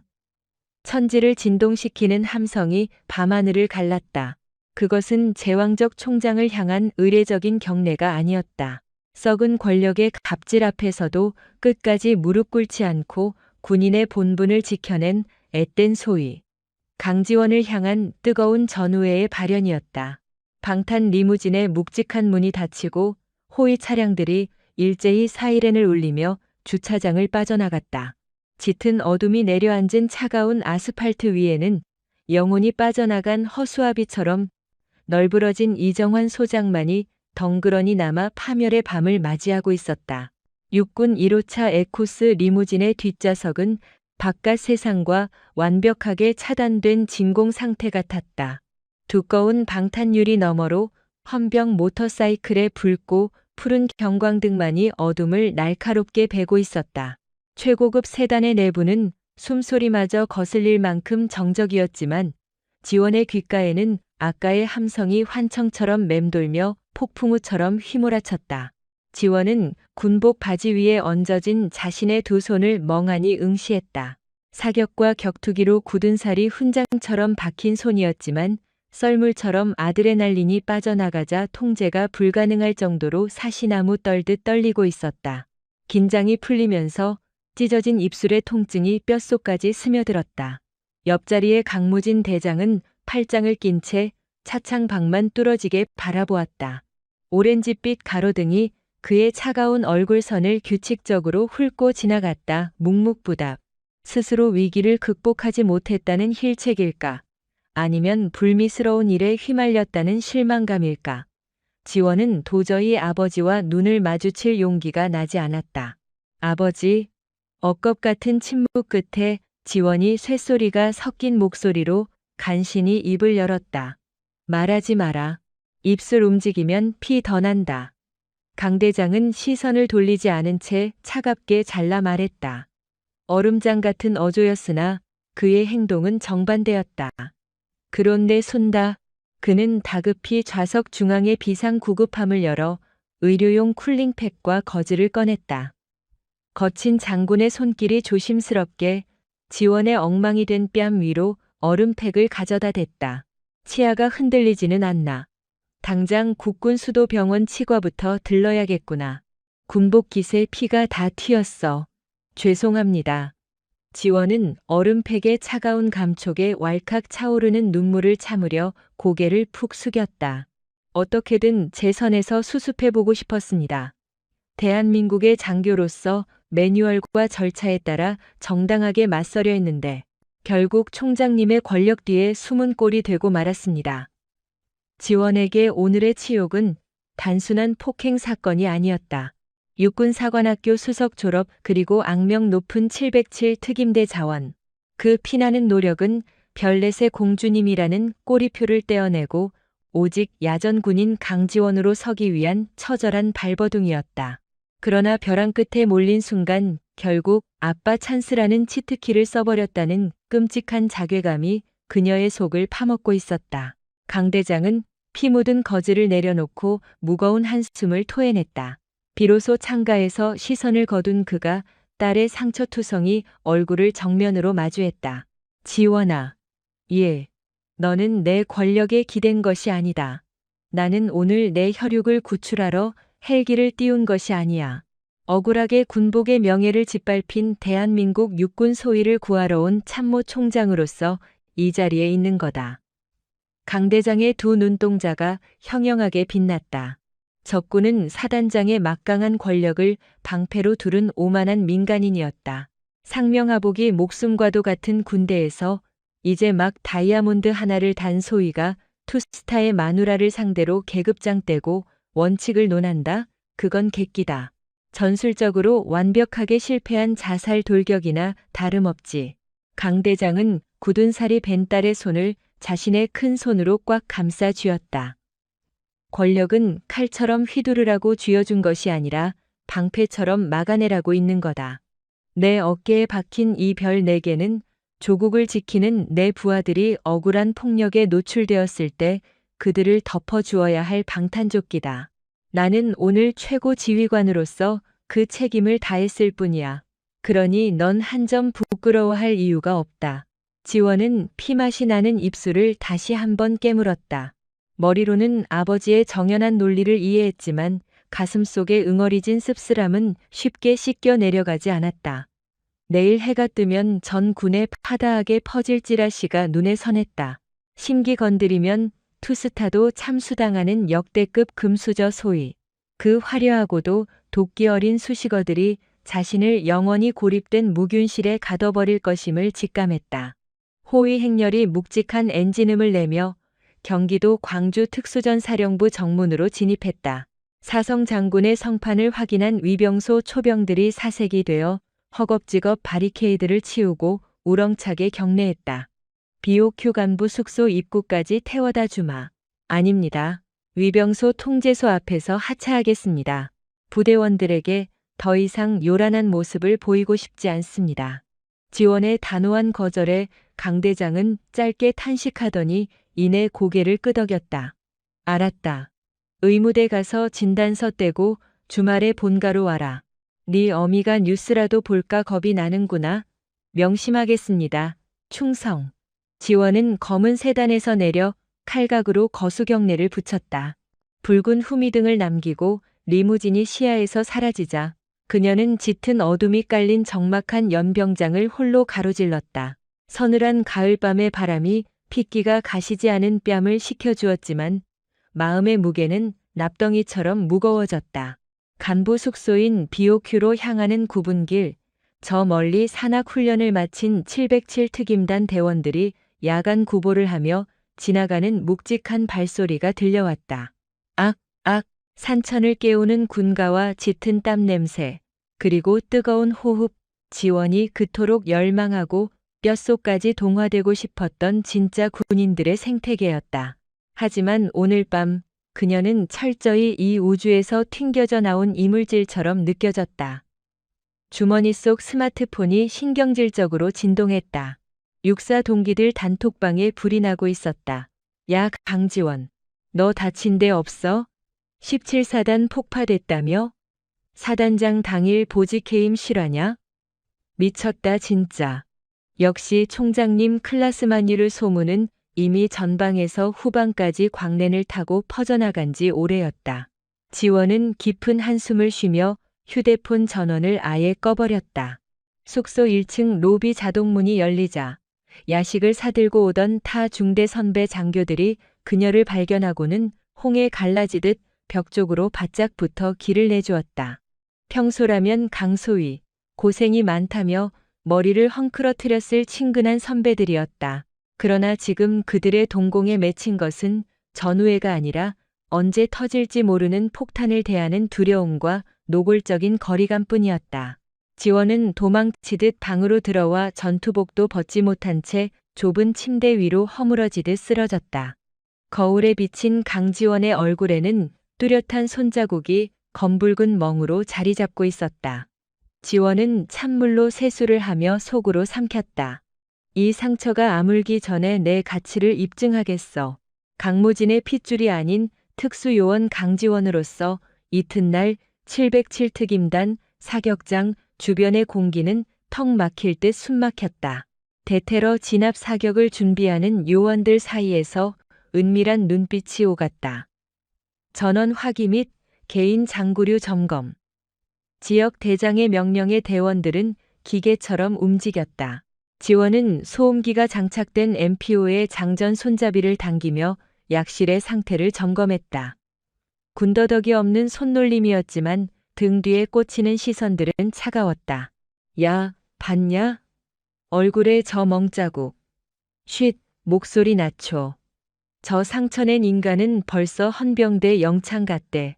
천지를 진동시키는 함성이 밤하늘을 갈랐다. 그것은 제왕적 총장을 향한 의례적인 경례가 아니었다. 썩은 권력의 갑질 앞에서도 끝까지 무릎 꿇지 않고 군인의 본분을 지켜낸 앳된 소위. 강지원을 향한 뜨거운 전우회의 발현이었다. 방탄 리무진의 묵직한 문이 닫히고 호위 차량들이 일제히 사이렌을 울리며 주차장을 빠져나갔다. 짙은 어둠이 내려앉은 차가운 아스팔트 위에는 영혼이 빠져나간 허수아비처럼 널브러진 이정환 소장만이 덩그러니 남아 파멸의 밤을 맞이하고 있었다. 육군 1호차 에코스 리무진의 뒷좌석은 바깥 세상과 완벽하게 차단된 진공 상태 같았다. 두꺼운 방탄유리 너머로 헌병 모터사이클의 붉고 푸른 경광등만이 어둠을 날카롭게 베고 있었다. 최고급 세단의 내부는 숨소리마저 거슬릴 만큼 정적이었지만 지원의 귓가에는 아까의 함성이 환청처럼 맴돌며 폭풍우처럼 휘몰아쳤다. 지원은 군복 바지 위에 얹어진 자신의 두 손을 멍하니 응시했다. 사격과 격투기로 굳은 살이 훈장처럼 박힌 손이었지만 썰물처럼 아드레날린이 빠져나가자 통제가 불가능할 정도로 사시나무 떨듯 떨리고 있었다. 긴장이 풀리면서 찢어진 입술의 통증이 뼛속까지 스며들었다. 옆자리의 강무진 대장은 팔짱을 낀 채 차창 밖만 뚫어지게 바라보았다. 오렌지빛 가로등이 그의 차가운 얼굴선을 규칙적으로 훑고 지나갔다. 묵묵부답. 스스로 위기를 극복하지 못했다는 힐책일까? 아니면 불미스러운 일에 휘말렸다는 실망감일까? 지원은 도저히 아버지와 눈을 마주칠 용기가 나지 않았다. 아버지, 억겁 같은 침묵 끝에 지원이 쇳소리가 섞인 목소리로 간신히 입을 열었다. 말하지 마라. 입술 움직이면 피 더 난다. 강 대장은 시선을 돌리지 않은 채 차갑게 잘라 말했다. 얼음장 같은 어조였으나 그의 행동은 정반대였다. 그런데 손다. 그는 다급히 좌석 중앙의 비상 구급함을 열어 의료용 쿨링팩과 거즈를 꺼냈다. 거친 장군의 손길이 조심스럽게 지원의 엉망이 된 뺨 위로 얼음팩을 가져다 댔다. 치아가 흔들리지는 않나. 당장 국군수도병원 치과부터 들러야겠구나. 군복깃에 피가 다 튀었어. 죄송합니다. 지원은 얼음팩의 차가운 감촉에 왈칵 차오르는 눈물을 참으려 고개를 푹 숙였다. 어떻게든 제 선에서 수습해보고 싶었습니다. 대한민국의 장교로서 매뉴얼과 절차에 따라 정당하게 맞서려 했는데 결국 총장님의 권력 뒤에 숨은 꼴이 되고 말았습니다. 지원에게 오늘의 치욕은 단순한 폭행 사건이 아니었다. 육군사관학교 수석 졸업 그리고 악명 높은 707 특임대 자원. 그 피나는 노력은 별넷의 공주님이라는 꼬리표를 떼어내고 오직 야전군인 강지원으로 서기 위한 처절한 발버둥이었다. 그러나 벼랑 끝에 몰린 순간 결국 아빠 찬스라는 치트키를 써버렸다는 끔찍한 자괴감이 그녀의 속을 파먹고 있었다. 강 대장은 피 묻은 거즈를 내려놓고 무거운 한숨을 토해냈다. 비로소 창가에서 시선을 거둔 그가 딸의 상처투성이 얼굴을 정면으로 마주했다. 지원아. 예. 너는 내 권력에 기댄 것이 아니다. 나는 오늘 내 혈육을 구출하러 헬기를 띄운 것이 아니야. 억울하게 군복의 명예를 짓밟힌 대한민국 육군 소위를 구하러 온 참모 총장으로서 이 자리에 있는 거다. 강 대장의 두 눈동자가 형형하게 빛났다. 적군은 사단장의 막강한 권력을 방패로 두른 오만한 민간인이었다. 상명하복이 목숨과도 같은 군대에서 이제 막 다이아몬드 하나를 단 소위가 투스타의 마누라를 상대로 계급장 떼고 원칙을 논한다? 그건 객기다. 전술적으로 완벽하게 실패한 자살 돌격이나 다름없지. 강 대장은 굳은 살이 벤 딸의 손을 자신의 큰 손으로 꽉 감싸 쥐었다. 권력은 칼처럼 휘두르라고 쥐어준 것이 아니라 방패처럼 막아내라고 있는 거다. 내 어깨에 박힌 이 별 4개는 조국을 지키는 내 부하들이 억울한 폭력에 노출되었을 때 그들을 덮어주어야 할 방탄조끼다. 나는 오늘 최고 지휘관으로서 그 책임을 다했을 뿐이야. 그러니 넌 한 점 부끄러워할 이유가 없다. 지원은 피맛이 나는 입술을 다시 한번 깨물었다. 머리로는 아버지의 정연한 논리를 이해했지만 가슴속에 응어리진 씁쓸함은 쉽게 씻겨 내려가지 않았다. 내일 해가 뜨면 전 군에 파다하게 퍼질 찌라시가 눈에 선했다. 심기 건드리면 투스타도 참수당하는 역대급 금수저 소위. 그 화려하고도 도끼 어린 수식어들이 자신을 영원히 고립된 무균실에 가둬버릴 것임을 직감했다. 호위 행렬이 묵직한 엔진음을 내며 경기도 광주 특수전사령부 정문으로 진입했다. 사성 장군의 성판을 확인한 위병소 초병들이 사색이 되어 허겁지겁 바리케이드를 치우고 우렁차게 경례했다. BOQ 간부 숙소 입구까지 태워다 주마. 아닙니다. 위병소 통제소 앞에서 하차하겠습니다. 부대원들에게 더 이상 요란한 모습을 보이고 싶지 않습니다. 지원의 단호한 거절에 강 대장은 짧게 탄식하더니 이내 고개를 끄덕였다. 알았다. 의무대 가서 진단서 떼고 주말에 본가로 와라. 네 어미가 뉴스라도 볼까 겁이 나는구나. 명심하겠습니다. 충성. 지원은 검은 세단에서 내려 칼각으로 거수경례를 붙였다. 붉은 후미등을 남기고 리무진이 시야에서 사라지자 그녀는 짙은 어둠이 깔린 적막한 연병장을 홀로 가로질렀다. 서늘한 가을밤의 바람이 핏기가 가시지 않은 뺨을 식혀주었지만 마음의 무게는 납덩이처럼 무거워졌다. 간부 숙소인 BOQ로 향하는 구분길, 저 멀리 산악훈련을 마친 707 특임단 대원들이 야간 구보를 하며 지나가는 묵직한 발소리가 들려왔다. 악, 악, 산천을 깨우는 군가와 짙은 땀 냄새, 그리고 뜨거운 호흡, 지원이 그토록 열망하고 뼛속까지 동화되고 싶었던 진짜 군인들의 생태계였다. 하지만 오늘 밤 그녀는 철저히 이 우주에서 튕겨져 나온 이물질처럼 느껴졌다. 주머니 속 스마트폰이 신경질적으로 진동했다. 육사 동기들 단톡방에 불이 나고 있었다. 야, 강지원. 너 다친 데 없어? 17사단 폭파됐다며? 사단장 당일 보직해임 실화냐? 미쳤다 진짜. 역시 총장님 클라스만유를 소문은 이미 전방에서 후방까지 광랜을 타고 퍼져나간 지 오래였다. 지원은 깊은 한숨을 쉬며 휴대폰 전원을 아예 꺼버렸다. 숙소 1층 로비 자동문이 열리자 야식을 사들고 오던 타 중대 선배 장교들이 그녀를 발견하고는 홍해 갈라지듯 벽 쪽으로 바짝 붙어 길을 내주었다. 평소라면 강소희, 고생이 많다며 머리를 헝클어뜨렸을 친근한 선배들이었다. 그러나 지금 그들의 동공에 맺힌 것은 전우애가 아니라 언제 터질지 모르는 폭탄을 대하는 두려움과 노골적인 거리감뿐이었다. 지원은 도망치듯 방으로 들어와 전투복도 벗지 못한 채 좁은 침대 위로 허물어지듯 쓰러졌다. 거울에 비친 강지원의 얼굴에는 뚜렷한 손자국이 검붉은 멍으로 자리 잡고 있었다. 지원은 찬물로 세수를 하며 속으로 삼켰다. 이 상처가 아물기 전에 내 가치를 입증하겠어. 강무진의 핏줄이 아닌 특수요원 강지원으로서 이튿날 707특임단 사격장 주변의 공기는 턱 막힐 듯 숨막혔다. 대테러 진압 사격을 준비하는 요원들 사이에서 은밀한 눈빛이 오갔다. 전원 화기 및 개인 장구류 점검. 지역 대장의 명령에 대원들은 기계처럼 움직였다. 지원은 소음기가 장착된 MPO의 장전 손잡이를 당기며 약실의 상태를 점검했다. 군더더기 없는 손놀림이었지만 등 뒤에 꽂히는 시선들은 차가웠다. 야, 봤냐? 얼굴에 저 멍자국. 쉿, 목소리 낮춰. 저 상처낸 인간은 벌써 헌병대 영창 갔대.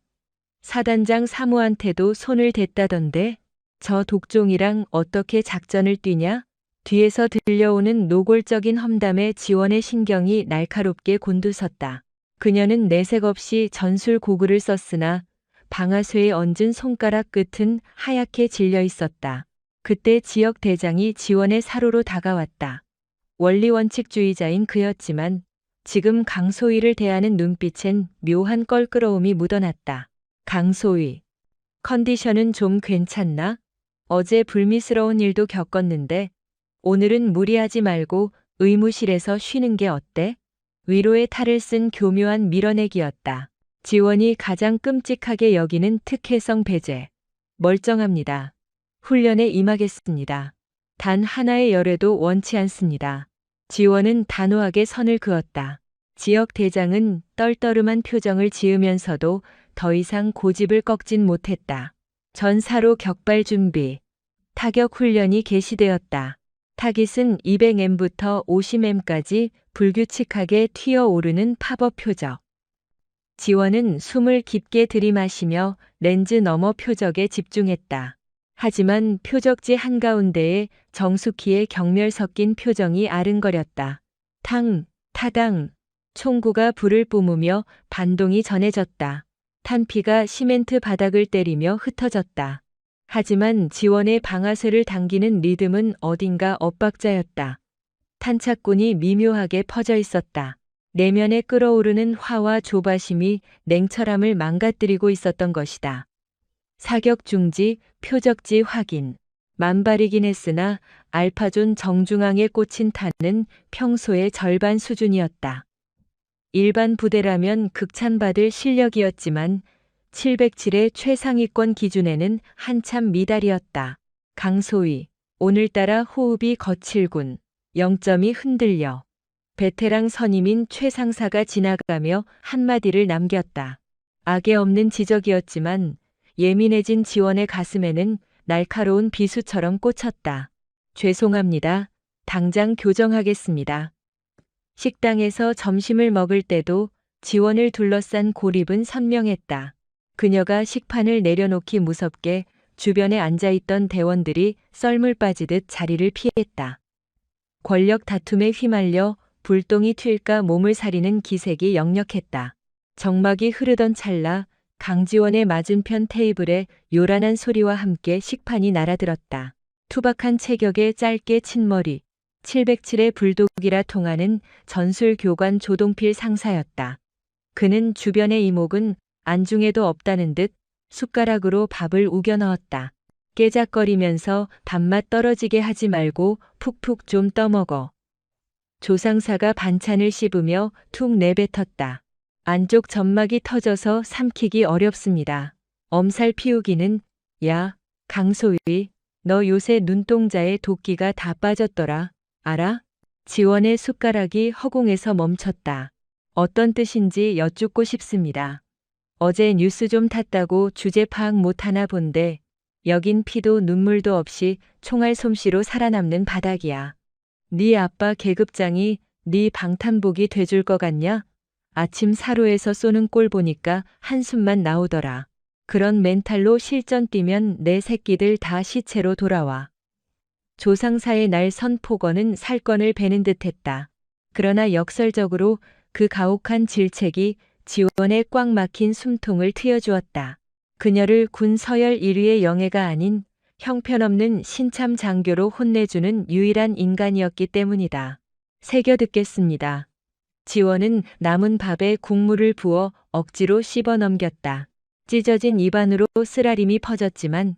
사단장 사무한테도 손을 댔다던데? 저 독종이랑 어떻게 작전을 뛰냐? 뒤에서 들려오는 노골적인 험담에 지원의 신경이 날카롭게 곤두섰다. 그녀는 내색 없이 전술 고글을 썼으나 방아쇠에 얹은 손가락 끝은 하얗게 질려 있었다. 그때 지역 대장이 지원의 사로로 다가왔다. 원리원칙주의자인 그였지만 지금 강소희를 대하는 눈빛엔 묘한 껄끄러움이 묻어났다. 강소희, 컨디션은 좀 괜찮나? 어제 불미스러운 일도 겪었는데 오늘은 무리하지 말고 의무실에서 쉬는 게 어때? 위로의 탈을 쓴 교묘한 밀어내기였다. 지원이 가장 끔찍하게 여기는 특혜성 배제. 멀쩡합니다. 훈련에 임하겠습니다. 단 하나의 열애도 원치 않습니다. 지원은 단호하게 선을 그었다. 지역 대장은 떨떠름한 표정을 지으면서도 더 이상 고집을 꺾진 못했다. 전사로 격발 준비. 타격 훈련이 개시되었다. 타깃은 200m부터 50m까지 불규칙하게 튀어오르는 팝업 표적. 지원은 숨을 깊게 들이마시며 렌즈 너머 표적에 집중했다. 하지만 표적지 한가운데에 정숙희의 경멸 섞인 표정이 아른거렸다. 탕, 타당. 총구가 불을 뿜으며 반동이 전해졌다. 탄피가 시멘트 바닥을 때리며 흩어졌다. 하지만 지원의 방아쇠를 당기는 리듬은 어딘가 엇박자였다. 탄착군이 미묘하게 퍼져 있었다. 내면에 끓어오르는 화와 조바심이 냉철함을 망가뜨리고 있었던 것이다. 사격 중지, 표적지 확인. 만발이긴 했으나 알파존 정중앙에 꽂힌 탄은 평소의 절반 수준이었다. 일반 부대라면 극찬받을 실력이었지만 707의 최상위권 기준에는 한참 미달이었다. 강소희, 오늘따라 호흡이 거칠군. 0점이 흔들려. 베테랑 선임인 최상사가 지나가며 한마디를 남겼다. 악에 없는 지적이었지만 예민해진 지원의 가슴에는 날카로운 비수처럼 꽂혔다. 죄송합니다. 당장 교정하겠습니다. 식당에서 점심을 먹을 때도 지원을 둘러싼 고립은 선명했다. 그녀가 식판을 내려놓기 무섭게 주변에 앉아있던 대원들이 썰물 빠지듯 자리를 피했다. 권력 다툼에 휘말려 불똥이 튈까 몸을 사리는 기색이 역력했다. 정막이 흐르던 찰나 강지원의 맞은편 테이블에 요란한 소리와 함께 식판이 날아들었다. 투박한 체격에 짧게 친 머리, 707의 불독이라 통하는 전술교관 조동필 상사였다. 그는 주변의 이목은 안중에도 없다는 듯 숟가락으로 밥을 우겨 넣었다. 깨작거리면서 밥맛 떨어지게 하지 말고 푹푹 좀 떠먹어. 조상사가 반찬을 씹으며 툭 내뱉었다. 안쪽 점막이 터져서 삼키기 어렵습니다. 엄살 피우기는 야, 강소희, 너 요새 눈동자에 도끼가 다 빠졌더라. 알아? 지원의 숟가락이 허공에서 멈췄다. 어떤 뜻인지 여쭙고 싶습니다. 어제 뉴스 좀 탔다고 주제 파악 못하나 본데 여긴 피도 눈물도 없이 총알 솜씨로 살아남는 바닥이야. 네 아빠 계급장이 네 방탄복이 돼줄 것 같냐? 아침 사로에서 쏘는 꼴 보니까 한숨만 나오더라. 그런 멘탈로 실전 뛰면 내 새끼들 다 시체로 돌아와. 조상사의 날 선포건은 살건을 베는 듯했다. 그러나 역설적으로 그 가혹한 질책이 지원의 꽉 막힌 숨통을 트여주었다. 그녀를 군 서열 1위의 영예가 아닌 형편없는 신참 장교로 혼내주는 유일한 인간이었기 때문이다. 새겨 듣겠습니다. 지원은 남은 밥에 국물을 부어 억지로 씹어 넘겼다. 찢어진 입안으로 쓰라림이 퍼졌지만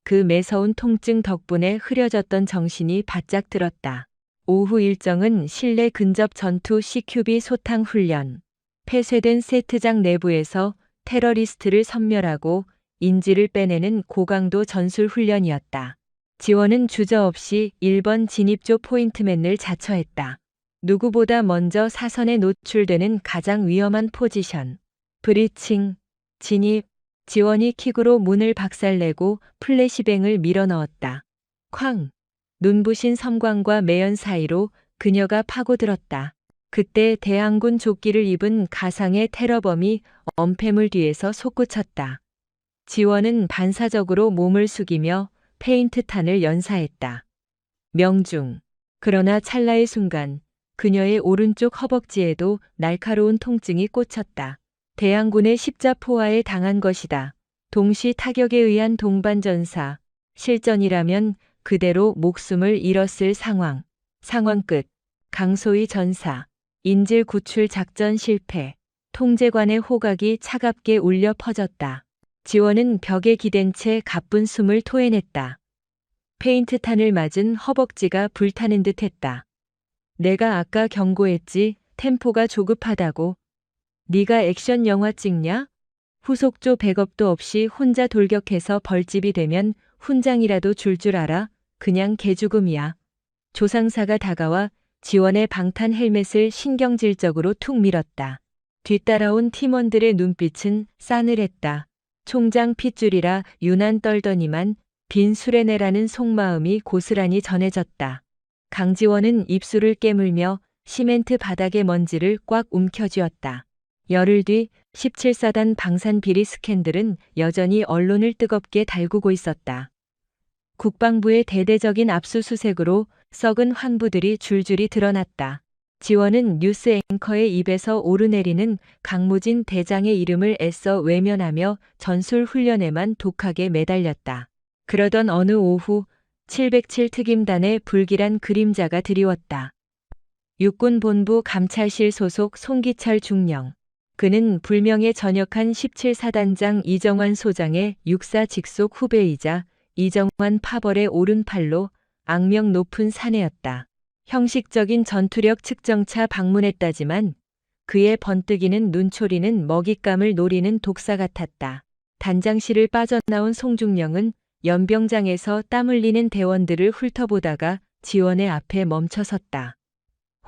그 매서운 통증 덕분에 흐려졌던 정신이 바짝 들었다. 오후 일정은 실내 근접 전투 CQB 소탕 훈련. 폐쇄된 세트장 내부에서 테러리스트를 섬멸하고 인지를 빼내는 고강도 전술 훈련이었다. 지원은 주저없이 1번 진입조 포인트맨을 자처했다. 누구보다 먼저 사선에 노출되는 가장 위험한 포지션. 브리칭, 진입, 지원이 킥으로 문을 박살내고 플래시뱅을 밀어넣었다. 쾅! 눈부신 섬광과 매연 사이로 그녀가 파고들었다. 그때 대항군 조끼를 입은 가상의 테러범이 엄폐물 뒤에서 솟구쳤다. 지원은 반사적으로 몸을 숙이며 페인트탄을 연사했다. 명중. 그러나 찰나의 순간 그녀의 오른쪽 허벅지에도 날카로운 통증이 꽂혔다. 대항군의 십자포화에 당한 것이다. 동시 타격에 의한 동반전사. 실전이라면 그대로 목숨을 잃었을 상황. 상황 끝. 강소희 전사. 인질 구출 작전 실패. 통제관의 호각이 차갑게 울려 퍼졌다. 지원은 벽에 기댄 채 가쁜 숨을 토해냈다. 페인트탄을 맞은 허벅지가 불타는 듯했다. 내가 아까 경고했지, 템포가 조급하다고. 네가 액션 영화 찍냐? 후속조 백업도 없이 혼자 돌격해서 벌집이 되면 훈장이라도 줄 알아? 그냥 개죽음이야. 조상사가 다가와 지원의 방탄 헬멧을 신경질적으로 툭 밀었다. 뒤따라온 팀원들의 눈빛은 싸늘했다. 총장 핏줄이라 유난 떨더니만 빈 수레네라는 속마음이 고스란히 전해졌다. 강지원은 입술을 깨물며 시멘트 바닥의 먼지를 꽉 움켜쥐었다. 열흘 뒤 17사단 방산 비리 스캔들은 여전히 언론을 뜨겁게 달구고 있었다. 국방부의 대대적인 압수수색으로 썩은 환부들이 줄줄이 드러났다. 지원은 뉴스 앵커의 입에서 오르내리는 강무진 대장의 이름을 애써 외면하며 전술 훈련에만 독하게 매달렸다. 그러던 어느 오후 707 특임단의 불길한 그림자가 드리웠다. 육군본부 감찰실 소속 송기철 중령. 그는 불명예 전역한 17사단장 이정환 소장의 육사 직속 후배이자 이정환 파벌의 오른팔로 악명 높은 사내였다. 형식적인 전투력 측정차 방문했다지만 그의 번뜩이는 눈초리는 먹잇감을 노리는 독사 같았다. 단장실을 빠져나온 송중령은 연병장에서 땀 흘리는 대원들을 훑어보다가 지원의 앞에 멈춰섰다.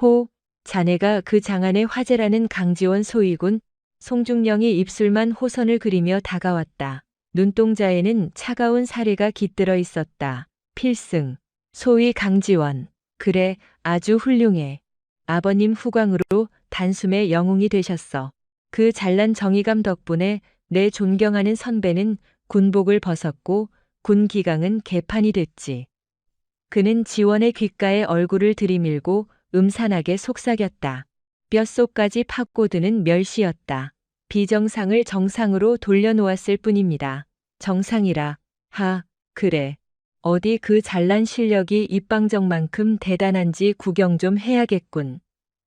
호, 자네가 그 장안의 화제라는 강지원 소위군. 송중령이 입술만 호선을 그리며 다가왔다. 눈동자에는 차가운 사례가 깃들어 있었다. 필승, 소위 강지원. 그래, 아주 훌륭해. 아버님 후광으로 단숨에 영웅이 되셨어. 그 잘난 정의감 덕분에 내 존경하는 선배는 군복을 벗었고 군 기강은 개판이 됐지. 그는 지원의 귓가에 얼굴을 들이밀고 음산하게 속삭였다. 뼛속까지 파고드는 멸시였다. 비정상을 정상으로 돌려놓았을 뿐입니다. 정상이라. 하, 그래. 어디 그 잘난 실력이 입방정만큼 대단한지 구경 좀 해야겠군.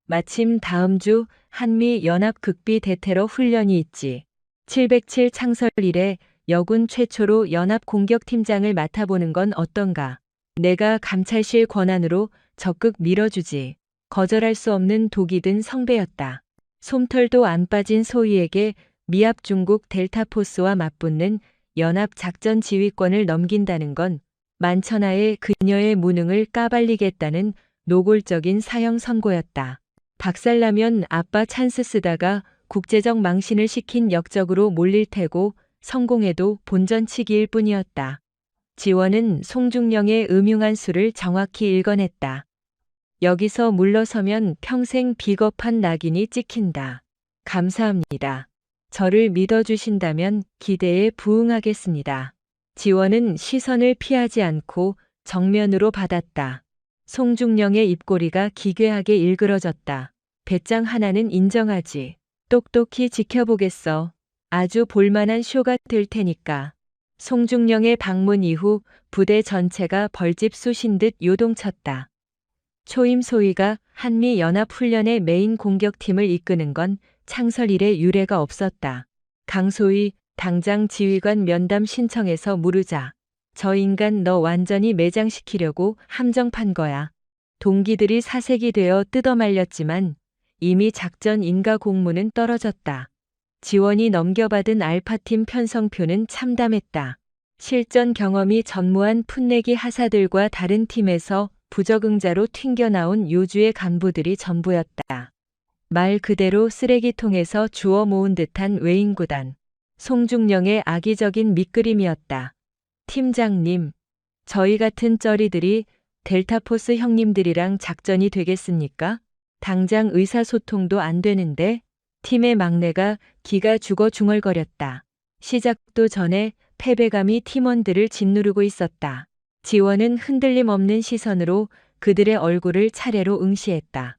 마침 다음 주 한미 연합 극비 대테러 훈련이 있지. 707 창설 이래 여군 최초로 연합 공격팀장을 맡아보는 건 어떤가? 내가 감찰실 권한으로 적극 밀어주지. 거절할 수 없는 독이 든 성배였다. 솜털도 안 빠진 소희에게 미합 중국 델타포스와 맞붙는 연합 작전 지휘권을 넘긴다는 건 만천하에 그녀의 무능을 까발리겠다는 노골적인 사형 선고였다. 박살나면 아빠 찬스 쓰다가 국제적 망신을 시킨 역적으로 몰릴 테고 성공해도 본전치기일 뿐이었다. 지원은 송중령의 음흉한 수를 정확히 읽어냈다. 여기서 물러서면 평생 비겁한 낙인이 찍힌다. 감사합니다. 저를 믿어주신다면 기대에 부응하겠습니다. 지원은 시선을 피하지 않고 정면으로 받았다. 송중령의 입꼬리가 기괴하게 일그러졌다. 배짱 하나는 인정하지. 똑똑히 지켜보겠어. 아주 볼만한 쇼가 될 테니까. 송중령의 방문 이후 부대 전체가 벌집 쑤신 듯 요동쳤다. 초임 소위가 한미연합훈련의 메인 공격팀을 이끄는 건 창설 이래 유례가 없었다. 강소위 당장 지휘관 면담 신청해서 물으자. 저 인간 너 완전히 매장시키려고 함정판 거야. 동기들이 사색이 되어 뜯어말렸지만 이미 작전 인가 공문은 떨어졌다. 지원이 넘겨받은 알파팀 편성표는 참담했다. 실전 경험이 전무한 풋내기 하사들과 다른 팀에서 부적응자로 튕겨나온 요주의 간부들이 전부였다. 말 그대로 쓰레기통에서 주워 모은 듯한 외인구단. 송중령의 악의적인 밑그림이었다. 팀장님, 저희 같은 쩌리들이 델타포스 형님들이랑 작전이 되겠습니까? 당장 의사소통도 안 되는데. 팀의 막내가 기가 죽어 중얼거렸다. 시작도 전에 패배감이 팀원들을 짓누르고 있었다. 지원은 흔들림 없는 시선으로 그들의 얼굴을 차례로 응시했다.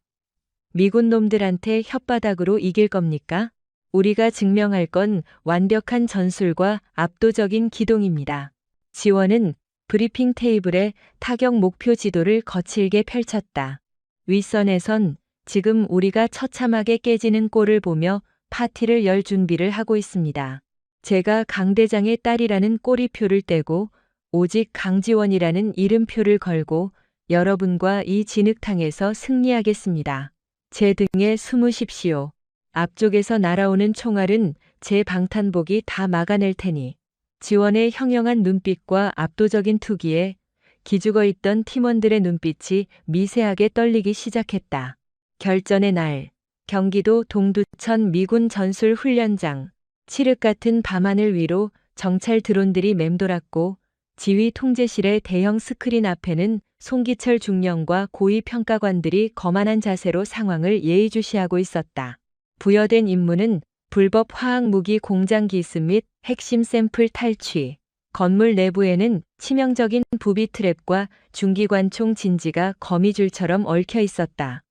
미군 놈들한테 혓바닥으로 이길 겁니까? 우리가 증명할 건 완벽한 전술과 압도적인 기동입니다. 지원은 브리핑 테이블에 타격 목표 지도를 거칠게 펼쳤다. 윗선에선 지금 우리가 처참하게 깨지는 꼴을 보며 파티를 열 준비를 하고 있습니다. 제가 강 대장의 딸이라는 꼬리표를 떼고 오직 강지원이라는 이름표를 걸고 여러분과 이 진흙탕에서 승리하겠습니다. 제 등에 숨으십시오. 앞쪽에서 날아오는 총알은 제 방탄복이 다 막아낼 테니. 지원의 형형한 눈빛과 압도적인 투기에 기죽어 있던 팀원들의 눈빛이 미세하게 떨리기 시작했다. 결전의 날, 경기도 동두천 미군 전술훈련장. 칠흑 같은 밤하늘 위로 정찰 드론들이 맴돌았고 지휘 통제실의 대형 스크린 앞에는 송기철 중령과 고위 평가관들이 거만한 자세로 상황을 예의주시하고 있었다. 부여된 임무는 불법 화학무기 공장 기습 및 핵심 샘플 탈취. 건물 내부에는 치명적인 부비 트랩과 중기관총 진지가 거미줄처럼 얽혀 있었다.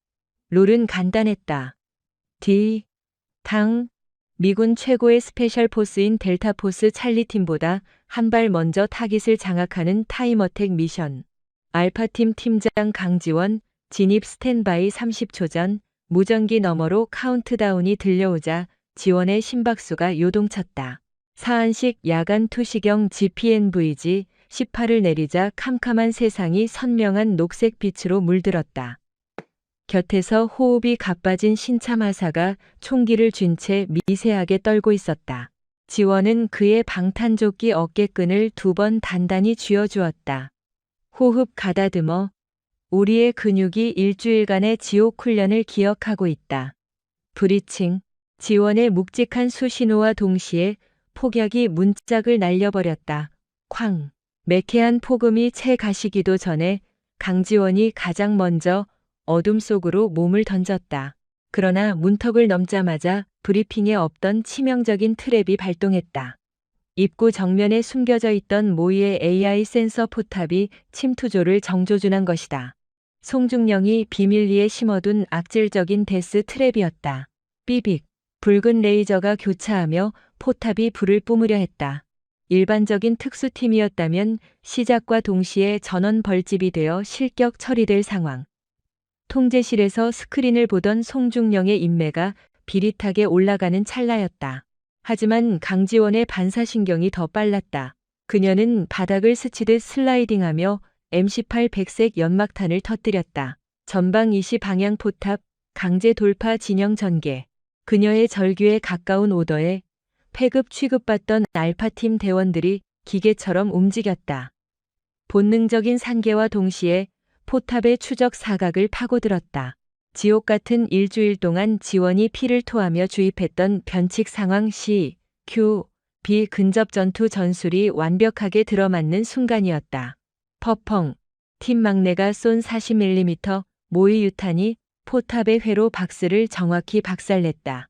룰은 간단했다. 미군 최고의 스페셜 포스인 델타포스 찰리팀보다 한 발 먼저 타깃을 장악하는 타임어택 미션. 알파팀 팀장 강지원, 진입 스탠바이 30초 전, 무전기 너머로 카운트다운이 들려오자 지원의 심박수가 요동쳤다. 사안식 야간 투시경 GPNVG 18을 내리자 캄캄한 세상이 선명한 녹색 빛으로 물들었다. 곁에서 호흡이 가빠진 신참하사가 총기를 쥔 채 미세하게 떨고 있었다. 지원은 그의 방탄조끼 어깨끈을 2번 단단히 쥐어주었다. 호흡 가다듬어. 우리의 근육이 일주일간의 지옥 훈련을 기억하고 있다. 브리칭. 지원의 묵직한 수신호와 동시에 폭약이 문짝을 날려버렸다. 쾅. 매캐한 폭음이 채 가시기도 전에 강지원이 가장 먼저 어둠 속으로 몸을 던졌다. 그러나 문턱을 넘자마자 브리핑에 없던 치명적인 트랩이 발동했다. 입구 정면에 숨겨져 있던 모이의 AI 센서 포탑이 침투조를 정조준한 것이다. 송중령이 비밀리에 심어둔 악질적인 데스 트랩이었다. 삐빅. 붉은 레이저가 교차하며 포탑이 불을 뿜으려 했다. 일반적인 특수팀이었다면 시작과 동시에 전원 벌집이 되어 실격 처리될 상황. 통제실에서 스크린을 보던 송중령의 인매가 비릿하게 올라가는 찰나였다. 하지만 강지원의 반사신경이 더 빨랐다. 그녀는 바닥을 스치듯 슬라이딩하며 M18 백색 연막탄을 터뜨렸다. 전방 20방향 포탑, 강제 돌파 진영 전개. 그녀의 절규에 가까운 오더에 패급 취급받던 알파팀 대원들이 기계처럼 움직였다. 본능적인 산계와 동시에 포탑의 추적 사각을 파고들었다. 지옥 같은 일주일 동안 지원이 피를 토하며 주입했던 변칙 상황 C, Q, B 근접 전투 전술이 완벽하게 들어맞는 순간이었다. 퍼펑, 팀 막내가 쏜 40mm 모의 유탄이 포탑의 회로 박스를 정확히 박살냈다.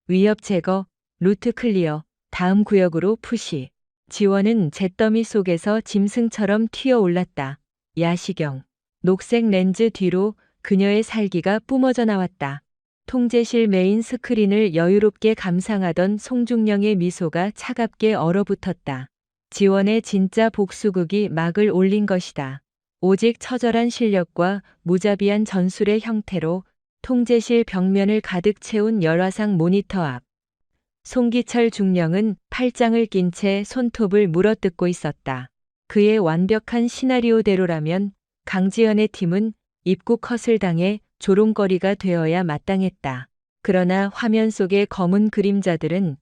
위협 제거, 루트 클리어, 다음 구역으로 푸시. 지원은 잿더미 속에서 짐승처럼 튀어올랐다. 야시경. 녹색 렌즈 뒤로 그녀의 살기가 뿜어져 나왔다. 통제실 메인 스크린을 여유롭게 감상하던 송중령의 미소가 차갑게 얼어붙었다. 지원의 진짜 복수극이 막을 올린 것이다. 오직 처절한 실력과 무자비한 전술의 형태로 통제실 벽면을 가득 채운 열화상 모니터 앞. 송기철 중령은 팔짱을 낀 채 손톱을 물어뜯고 있었다. 그의 완벽한 시나리오대로라면 강지연의 팀은 입구 컷을 당해 조롱거리가 되어야 마땅했다. 그러나 화면 속의 검은 그림자들은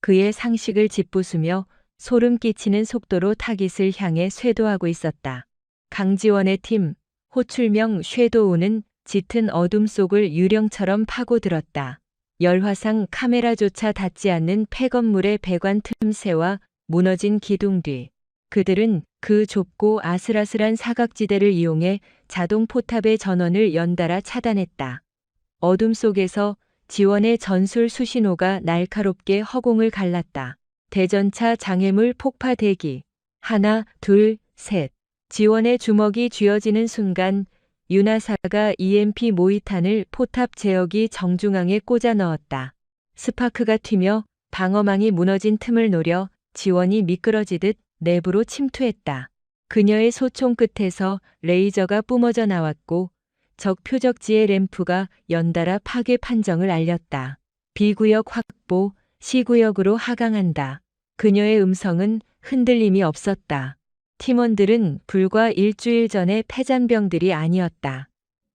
그의 상식을 짓부수며 소름 끼치는 속도로 타깃을 향해 쇄도하고 있었다. 강지원의 팀, 호출명 쇄도우는 짙은 어둠 속을 유령처럼 파고들었다. 열화상 카메라조차 닿지 않는 폐건물의 배관 틈새와 무너진 기둥 뒤. 그들은 그 좁고 아슬아슬한 사각지대를 이용해 자동 포탑의 전원을 연달아 차단했다. 어둠 속에서 지원의 전술 수신호가 날카롭게 허공을 갈랐다. 대전차 장애물 폭파 대기. 하나, 둘, 셋. 지원의 주먹이 쥐어지는 순간 윤하사가 EMP 모의탄을 포탑 제어기 정중앙에 꽂아 넣었다. 스파크가 튀며 방어망이 무너진 틈을 노려 지원이 미끄러지듯 내부로 침투했다. 그녀의 소총 끝에서 레이저가 뿜어져 나왔고 적 표적지의 램프가 연달아 파괴 판정을 알렸다. B구역 확보, C구역으로 하강한다. 그녀의 음성은 흔들림이 없었다. 팀원들은 불과 일주일 전의 패잔병들이 아니었다.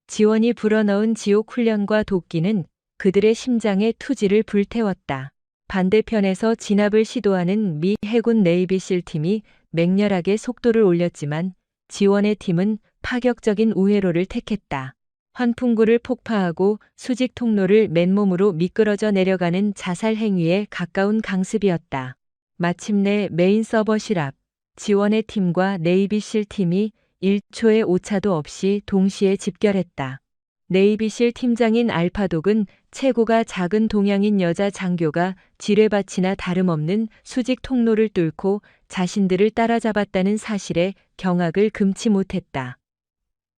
지원이 불어넣은 지옥 훈련과 도끼는 그들의 심장의 투지를 불태웠다. 반대편에서 진압을 시도하는 미 해군 네이비실 팀이 맹렬하게 속도를 올렸지만 지원의 팀은 파격적인 우회로를 택했다. 환풍구를 폭파하고 수직 통로를 맨몸으로 미끄러져 내려가는 자살 행위에 가까운 강습이었다. 마침내 메인 서버실 앞 지원의 팀과 네이비실 팀이 1초의 오차도 없이 동시에 집결했다. 네이비실 팀장인 알파독은 체구가 작은 동양인 여자 장교가 지뢰밭이나 다름없는 수직 통로를 뚫고 자신들을 따라잡았다는 사실에 경악을 금치 못했다.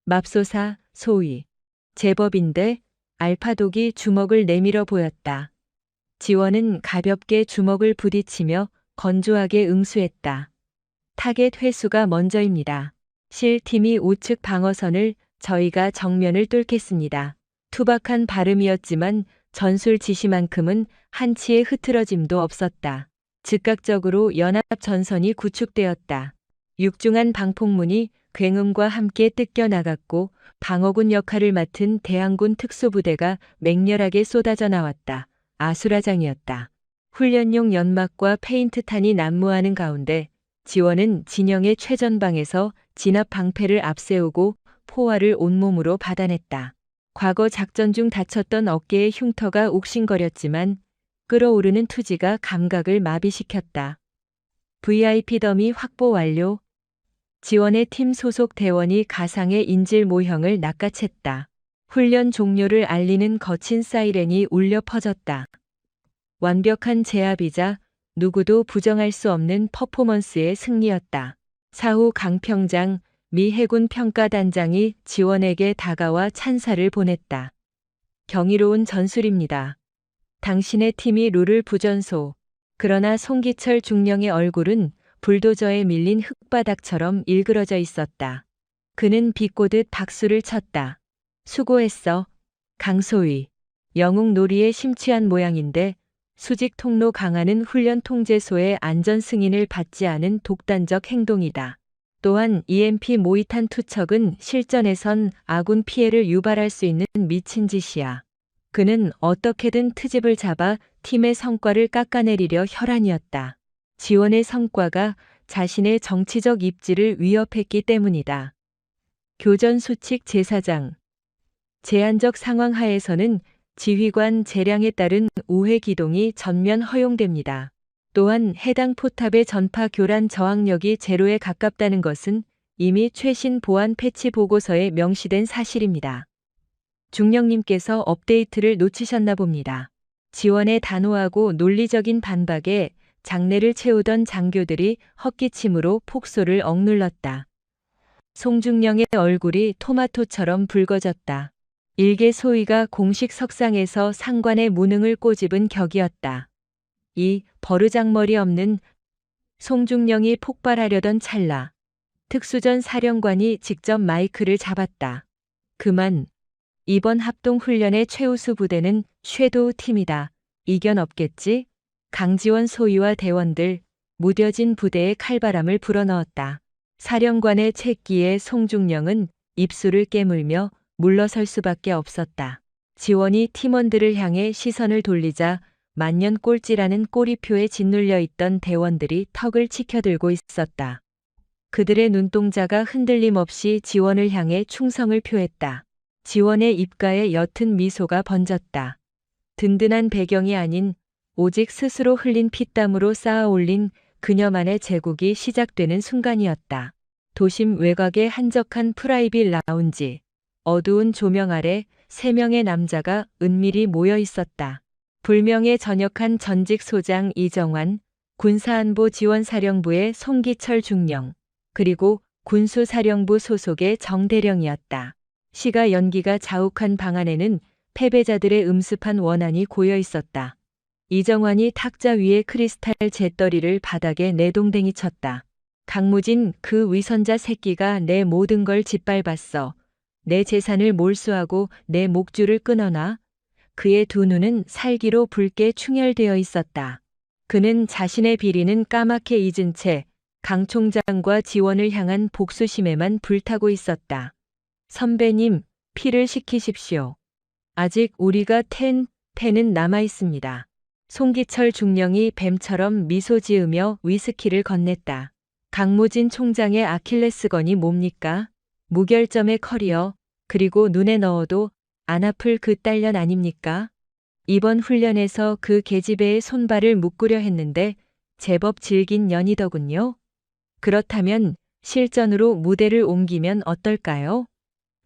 맙소사, 소위. 제법인데 알파독이 주먹을 내밀어 보였다. 지원은 가볍게 주먹을 부딪히며 건조하게 응수했다. 타겟 회수가 먼저입니다. 실 팀이 우측 방어선을 저희가 정면을 뚫겠습니다. 투박한 발음이었지만 전술 지시만큼은 한치의 흐트러짐도 없었다. 즉각적으로 연합 전선이 구축되었다. 육중한 방폭문이 굉음과 함께 뜯겨 나갔고 방어군 역할을 맡은 대항군 특수부대가 맹렬하게 쏟아져 나왔다. 아수라장이었다. 훈련용 연막과 페인트탄이 난무하는 가운데 지원은 진영의 최전방에서 진압 방패를 앞세우고 포화를 온몸으로 받아냈다. 과거 작전 중 다쳤던 어깨의 흉터가 욱신거렸지만 끓어오르는 투지가 감각을 마비시켰다. VIP 더미 확보 완료. 지원의 팀 소속 대원이 가상의 인질 모형을 낚아챘다. 훈련 종료를 알리는 거친 사이렌이 울려 퍼졌다. 완벽한 제압이자 누구도 부정할 수 없는 퍼포먼스의 승리였다. 사후 강평장 미 해군 평가단장이 지원에게 다가와 찬사를 보냈다. 경이로운 전술입니다. 당신의 팀이 룰을 부전소. 그러나 송기철 중령의 얼굴은 불도저에 밀린 흙바닥처럼 일그러져 있었다. 그는 비꼬듯 박수를 쳤다. 수고했어, 강소희. 영웅 놀이에 심취한 모양인데 수직 통로 강화는 훈련 통제소의 안전 승인을 받지 않은 독단적 행동이다. 또한 EMP 모의탄 투척은 실전에선 아군 피해를 유발할 수 있는 미친 짓이야. 그는 어떻게든 트집을 잡아 팀의 성과를 깎아내리려 혈안이었다. 지원의 성과가 자신의 정치적 입지를 위협했기 때문이다. 교전 수칙 제4장. 제한적 상황 하에서는 지휘관 재량에 따른 우회 기동이 전면 허용됩니다. 또한 해당 포탑의 전파 교란 저항력이 제로에 가깝다는 것은 이미 최신 보안 패치 보고서에 명시된 사실입니다. 중령님께서 업데이트를 놓치셨나 봅니다. 지원의 단호하고 논리적인 반박에 장내를 채우던 장교들이 헛기침으로 폭소를 억눌렀다. 송중령의 얼굴이 토마토처럼 붉어졌다. 일개 소위가 공식 석상에서 상관의 무능을 꼬집은 격이었다. 이 버르장머리 없는 송중령이 폭발하려던 찰나 특수전 사령관이 직접 마이크를 잡았다. 그만. 이번 합동훈련의 최우수 부대는 섀도우 팀이다. 이견 없겠지? 강지원 소위와 대원들 무뎌진 부대의 칼바람을 불어넣었다. 사령관의 채기에 송중령은 입술을 깨물며 물러설 수밖에 없었다. 지원이 팀원들을 향해 시선을 돌리자 만년 꼴찌라는 꼬리표에 짓눌려 있던 대원들이 턱을 치켜들고 있었다. 그들의 눈동자가 흔들림 없이 지원을 향해 충성을 표했다. 지원의 입가에 옅은 미소가 번졌다. 든든한 배경이 아닌 오직 스스로 흘린 피땀으로 쌓아 올린 그녀만의 제국이 시작되는 순간이었다. 도심 외곽의 한적한 프라이빗 라운지. 어두운 조명 아래 3명의 남자가 은밀히 모여 있었다. 불명예 전역한 전직 소장 이정환, 군사안보 지원사령부의 송기철 중령, 그리고 군수사령부 소속의 정대령이었다. 시가 연기가 자욱한 방 안에는 패배자들의 음습한 원한이 고여 있었다. 이정환이 탁자 위에 크리스탈 잿더리를 바닥에 내동댕이 쳤다. 강무진, 그 위선자 새끼가 내 모든 걸 짓밟았어. 내 재산을 몰수하고 내 목줄을 끊어놔. 그의 두 눈은 살기로 붉게 충혈되어 있었다. 그는 자신의 비리는 까맣게 잊은 채 강 총장과 지원을 향한 복수심에만 불타고 있었다. 선배님, 피를 식히십시오. 아직 우리가 텐은 남아 있습니다. 송기철 중령이 뱀처럼 미소 지으며 위스키를 건넸다. 강무진 총장의 아킬레스건이 뭡니까? 무결점의 커리어, 그리고 눈에 넣어도 안 아플 그 딸년 아닙니까? 이번 훈련에서 그 계집애의 손발을 묶으려 했는데 제법 질긴 년이더군요. 그렇다면 실전으로 무대를 옮기면 어떨까요?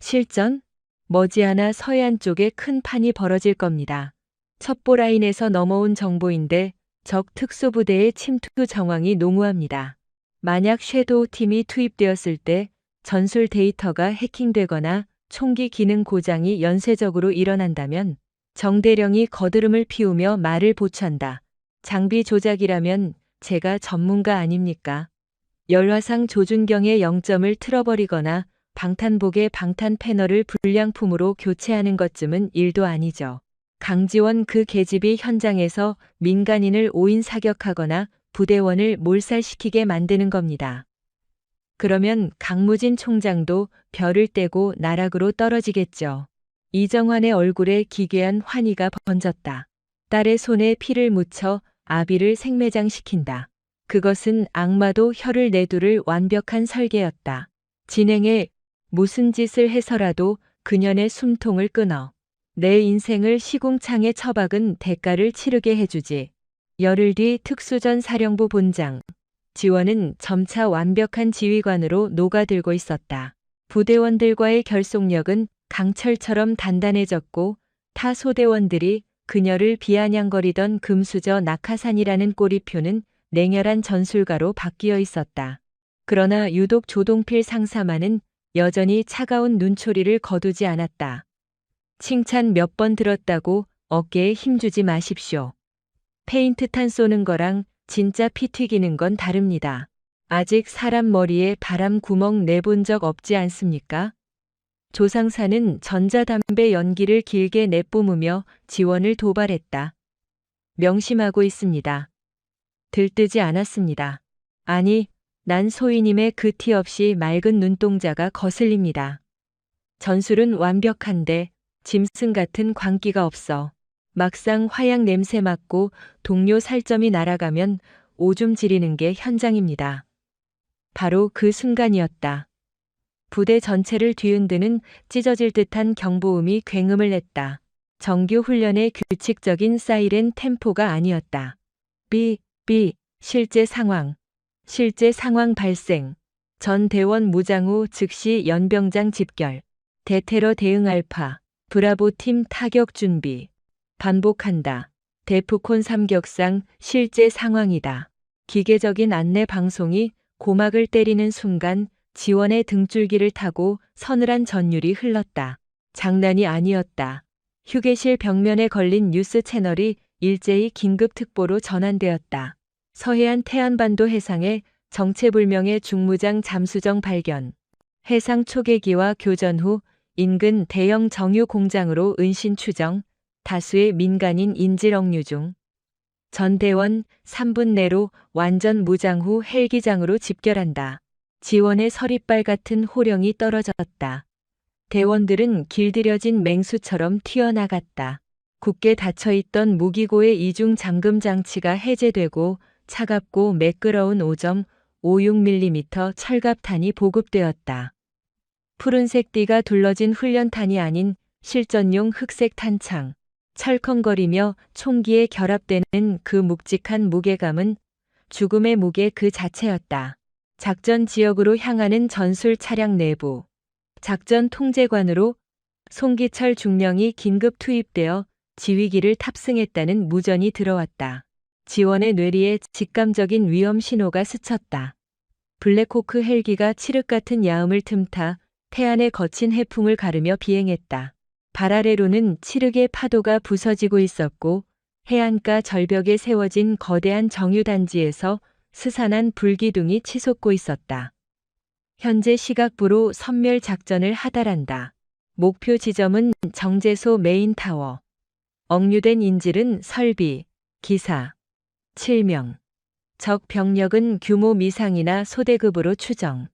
실전? 머지않아 서해안 쪽에 큰 판이 벌어질 겁니다. 첩보라인에서 넘어온 정보인데 적 특수부대의 침투 정황이 농후합니다. 만약 섀도우 팀이 투입되었을 때 전술 데이터가 해킹되거나 총기 기능 고장이 연쇄적으로 일어난다면 정대령이 거드름을 피우며 말을 보챈다. 장비 조작이라면 제가 전문가 아닙니까? 열화상 조준경의 0점을 틀어버리거나 방탄복의 방탄 패널을 불량품으로 교체하는 것쯤은 일도 아니죠. 강지원 그 계집이 현장에서 민간인을 오인 사격하거나 부대원을 몰살시키게 만드는 겁니다. 그러면 강무진 총장도 별을 떼고 나락으로 떨어지겠죠. 이정환의 얼굴에 기괴한 환희가 번졌다. 딸의 손에 피를 묻혀 아비를 생매장시킨다. 그것은 악마도 혀를 내두를 완벽한 설계였다. 진행해. 무슨 짓을 해서라도 그년의 숨통을 끊어. 내 인생을 시궁창에 처박은 대가를 치르게 해주지. 열흘 뒤 특수전 사령부 본장. 지원은 점차 완벽한 지휘관으로 녹아들고 있었다. 부대원들과의 결속력은 강철처럼 단단해졌고 타 소대원들이 그녀를 비아냥거리던 금수저 낙하산이라는 꼬리표는 냉혈한 전술가로 바뀌어 있었다. 그러나 유독 조동필 상사만은 여전히 차가운 눈초리를 거두지 않았다. 칭찬 몇 번 들었다고 어깨에 힘주지 마십시오. 페인트탄 쏘는 거랑 진짜 피 튀기는 건 다릅니다. 아직 사람 머리에 바람 구멍 내본 적 없지 않습니까? 조상사는 전자담배 연기를 길게 내뿜으며 지원을 도발했다. 명심하고 있습니다. 들뜨지 않았습니다. 아니, 난 소희님의 그 티 없이 맑은 눈동자가 거슬립니다. 전술은 완벽한데 짐승 같은 광기가 없어. 막상 화약 냄새 맡고 동료 살점이 날아가면 오줌 지리는 게 현장입니다. 바로 그 순간이었다. 부대 전체를 뒤흔드는 찢어질 듯한 경보음이 굉음을 냈다. 정규 훈련의 규칙적인 사이렌 템포가 아니었다. 삐, 실제 상황 발생. 전 대원 무장후 즉시 연병장 집결. 대테러 대응 알파, 브라보 팀 타격 준비. 반복한다. 데프콘 3격상 실제 상황이다. 기계적인 안내 방송이 고막을 때리는 순간 지원의 등줄기를 타고 서늘한 전율이 흘렀다. 장난이 아니었다. 휴게실 벽면에 걸린 뉴스 채널이 일제히 긴급 특보로 전환되었다. 서해안 태안반도 해상에 정체불명의 중무장 잠수정 발견. 해상 초계기와 교전 후 인근 대형 정유 공장으로 은신 추정. 다수의 민간인 인질 억류 중. 전대원 3분 내로 완전 무장 후 헬기장으로 집결한다. 지원의 서리빨 같은 호령이 떨어졌다. 대원들은 길들여진 맹수처럼 튀어나갔다. 굳게 닫혀있던 무기고의 이중 잠금 장치가 해제되고 차갑고 매끄러운 5.56mm 철갑탄이 보급되었다. 푸른색 띠가 둘러진 훈련탄이 아닌 실전용 흑색 탄창. 철컹거리며 총기에 결합되는 그 묵직한 무게감은 죽음의 무게 그 자체였다. 작전 지역으로 향하는 전술 차량 내부. 작전 통제관으로 송기철 중령이 긴급 투입되어 지휘기를 탑승했다는 무전이 들어왔다. 지원의 뇌리에 직감적인 위험 신호가 스쳤다. 블랙호크 헬기가 칠흑 같은 야음을 틈타 태안의 거친 해풍을 가르며 비행했다. 발 아래로는 칠흑의 파도가 부서지고 있었고 해안가 절벽에 세워진 거대한 정유단지에서 스산한 불기둥이 치솟고 있었다. 현재 시각부로 선멸 작전을 하달한다. 목표 지점은 정제소 메인타워. 억류된 인질은 설비, 기사, 7명. 적 병력은 규모 미상이나 소대급으로 추정.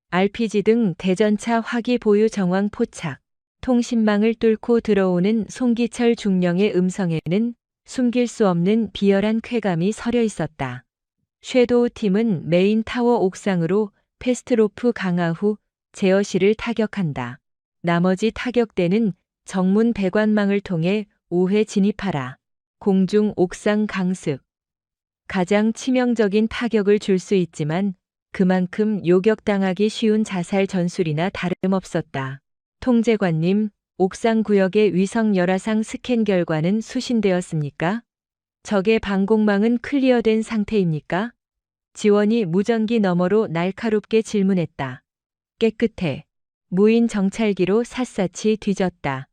RPG 등 대전차 화기 보유 정황 포착. 통신망을 뚫고 들어오는 송기철 중령의 음성에는 숨길 수 없는 비열한 쾌감이 서려 있었다. 섀도우 팀은 메인 타워 옥상으로 패스트로프 강화 후 제어실을 타격한다. 나머지 타격대는 정문 배관망을 통해 5회 진입하라. 공중 옥상 강습. 가장 치명적인 타격을 줄 수 있지만 그만큼 요격당하기 쉬운 자살 전술이나 다름없었다. 통제관님, 옥상 구역의 위성 열화상 스캔 결과는 수신되었습니까? 적의 방공망은 클리어된 상태입니까? 지원이 무전기 너머로 날카롭게 질문했다. 깨끗해. 무인 정찰기로 샅샅이 뒤졌다.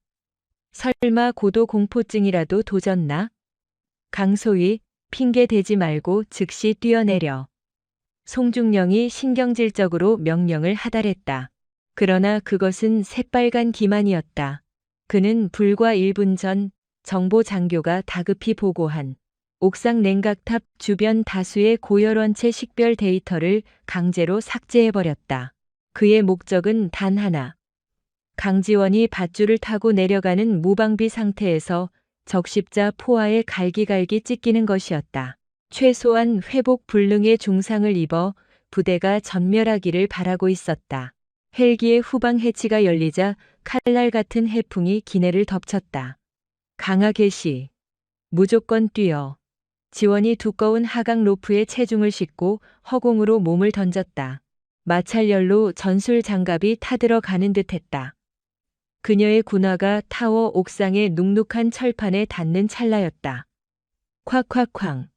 설마 고도 공포증이라도 도졌나? 강소희, 핑계 대지 말고 즉시 뛰어내려. 송중령이 신경질적으로 명령을 하달했다. 그러나 그것은 새빨간 기만이었다. 그는 불과 1분 전 정보 장교가 다급히 보고한 옥상 냉각탑 주변 다수의 고열원체 식별 데이터를 강제로 삭제해버렸다. 그의 목적은 단 하나. 강지원이 밧줄을 타고 내려가는 무방비 상태에서 적십자 포화에 갈기갈기 찢기는 것이었다. 최소한 회복 불능의 중상을 입어 부대가 전멸하기를 바라고 있었다. 헬기의 후방 해치가 열리자 칼날 같은 해풍이 기내를 덮쳤다. 강화 개시. 무조건 뛰어. 지원이 두꺼운 하강 로프에 체중을 싣고 허공으로 몸을 던졌다. 마찰열로 전술 장갑이 타들어가는 듯했다. 그녀의 군화가 타워 옥상의 눅눅한 철판에 닿는 찰나였다. 콱콱쾅.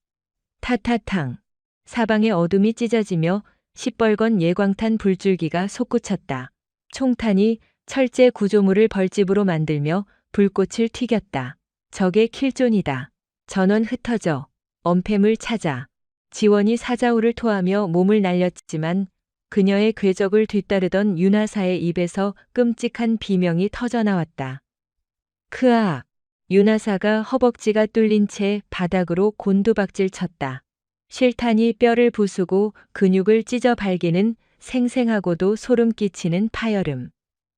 타타탕. 사방의 어둠이 찢어지며 시뻘건 예광탄 불줄기가 솟구쳤다. 총탄이 철제 구조물을 벌집으로 만들며 불꽃을 튀겼다. 적의 킬존이다. 전원 흩어져. 엄폐물 찾아. 지원이 사자우를 토하며 몸을 날렸지만 그녀의 궤적을 뒤따르던 윤하사의 입에서 끔찍한 비명이 터져나왔다. 크아! 윤하사가 허벅지가 뚫린 채 바닥으로 곤두박질 쳤다. 실탄이 뼈를 부수고 근육을 찢어 발기는 생생하고도 소름 끼치는 파열음.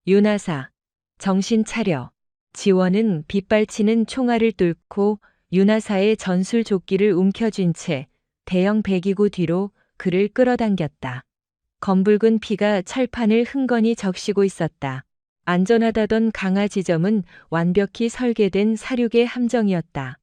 윤하사, 정신 차려. 지원은 빗발치는 총알을 뚫고 윤하사의 전술 조끼를 움켜쥔 채 대형 배기구 뒤로 그를 끌어당겼다. 검붉은 피가 철판을 흥건히 적시고 있었다. 안전하다던 강화 지점은 완벽히 설계된 사륙의 함정이었다.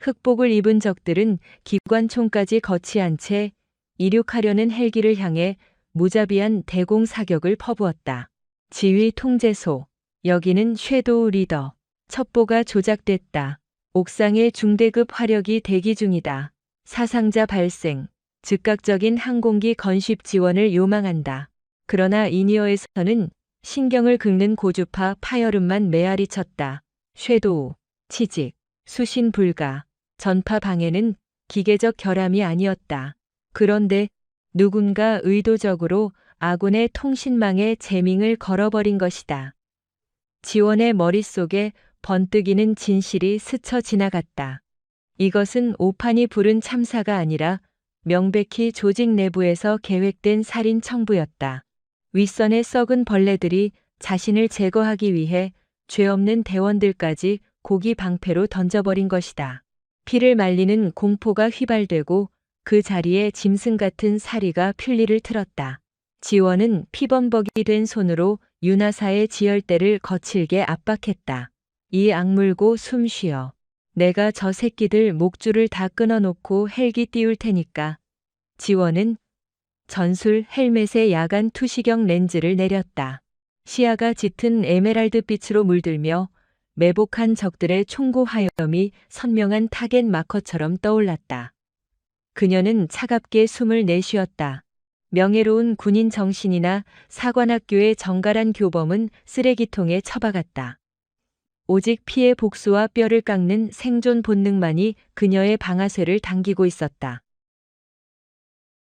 흑복을 입은 적들은 기관총까지 거치한 채 이륙하려는 헬기를 향해 무자비한 대공 사격을 퍼부었다. 지휘 통제소. 여기는 섀도우 리더. 첩보가 조작됐다. 옥상에 중대급 화력이 대기 중이다. 사상자 발생. 즉각적인 항공기 건쉽 지원을 요망한다. 그러나 이니어에서는 신경을 긁는 고주파 파열음만 메아리 쳤다. 섀도우, 치직, 수신 불가. 전파 방해는 기계적 결함이 아니었다. 그런데 누군가 의도적으로 아군의 통신망에 재밍을 걸어버린 것이다. 지원의 머릿속에 번뜩이는 진실이 스쳐 지나갔다. 이것은 오판이 부른 참사가 아니라 명백히 조직 내부에서 계획된 살인 청부였다. 윗선의 썩은 벌레들이 자신을 제거하기 위해 죄 없는 대원들까지 고기 방패로 던져버린 것이다. 피를 말리는 공포가 휘발되고 그 자리에 짐승 같은 사리가 필리를 틀었다. 지원은 피범벅이 된 손으로 윤하사의 지혈대를 거칠게 압박했다. 이 악물고 숨 쉬어. 내가 저 새끼들 목줄을 다 끊어놓고 헬기 띄울 테니까. 지원은 전술 헬멧에 야간 투시경 렌즈를 내렸다. 시야가 짙은 에메랄드빛으로 물들며 매복한 적들의 총구 하염이 선명한 타겟 마커처럼 떠올랐다. 그녀는 차갑게 숨을 내쉬었다. 명예로운 군인 정신이나 사관학교의 정갈한 교범은 쓰레기통에 처박았다. 오직 피의 복수와 뼈를 깎는 생존 본능만이 그녀의 방아쇠를 당기고 있었다.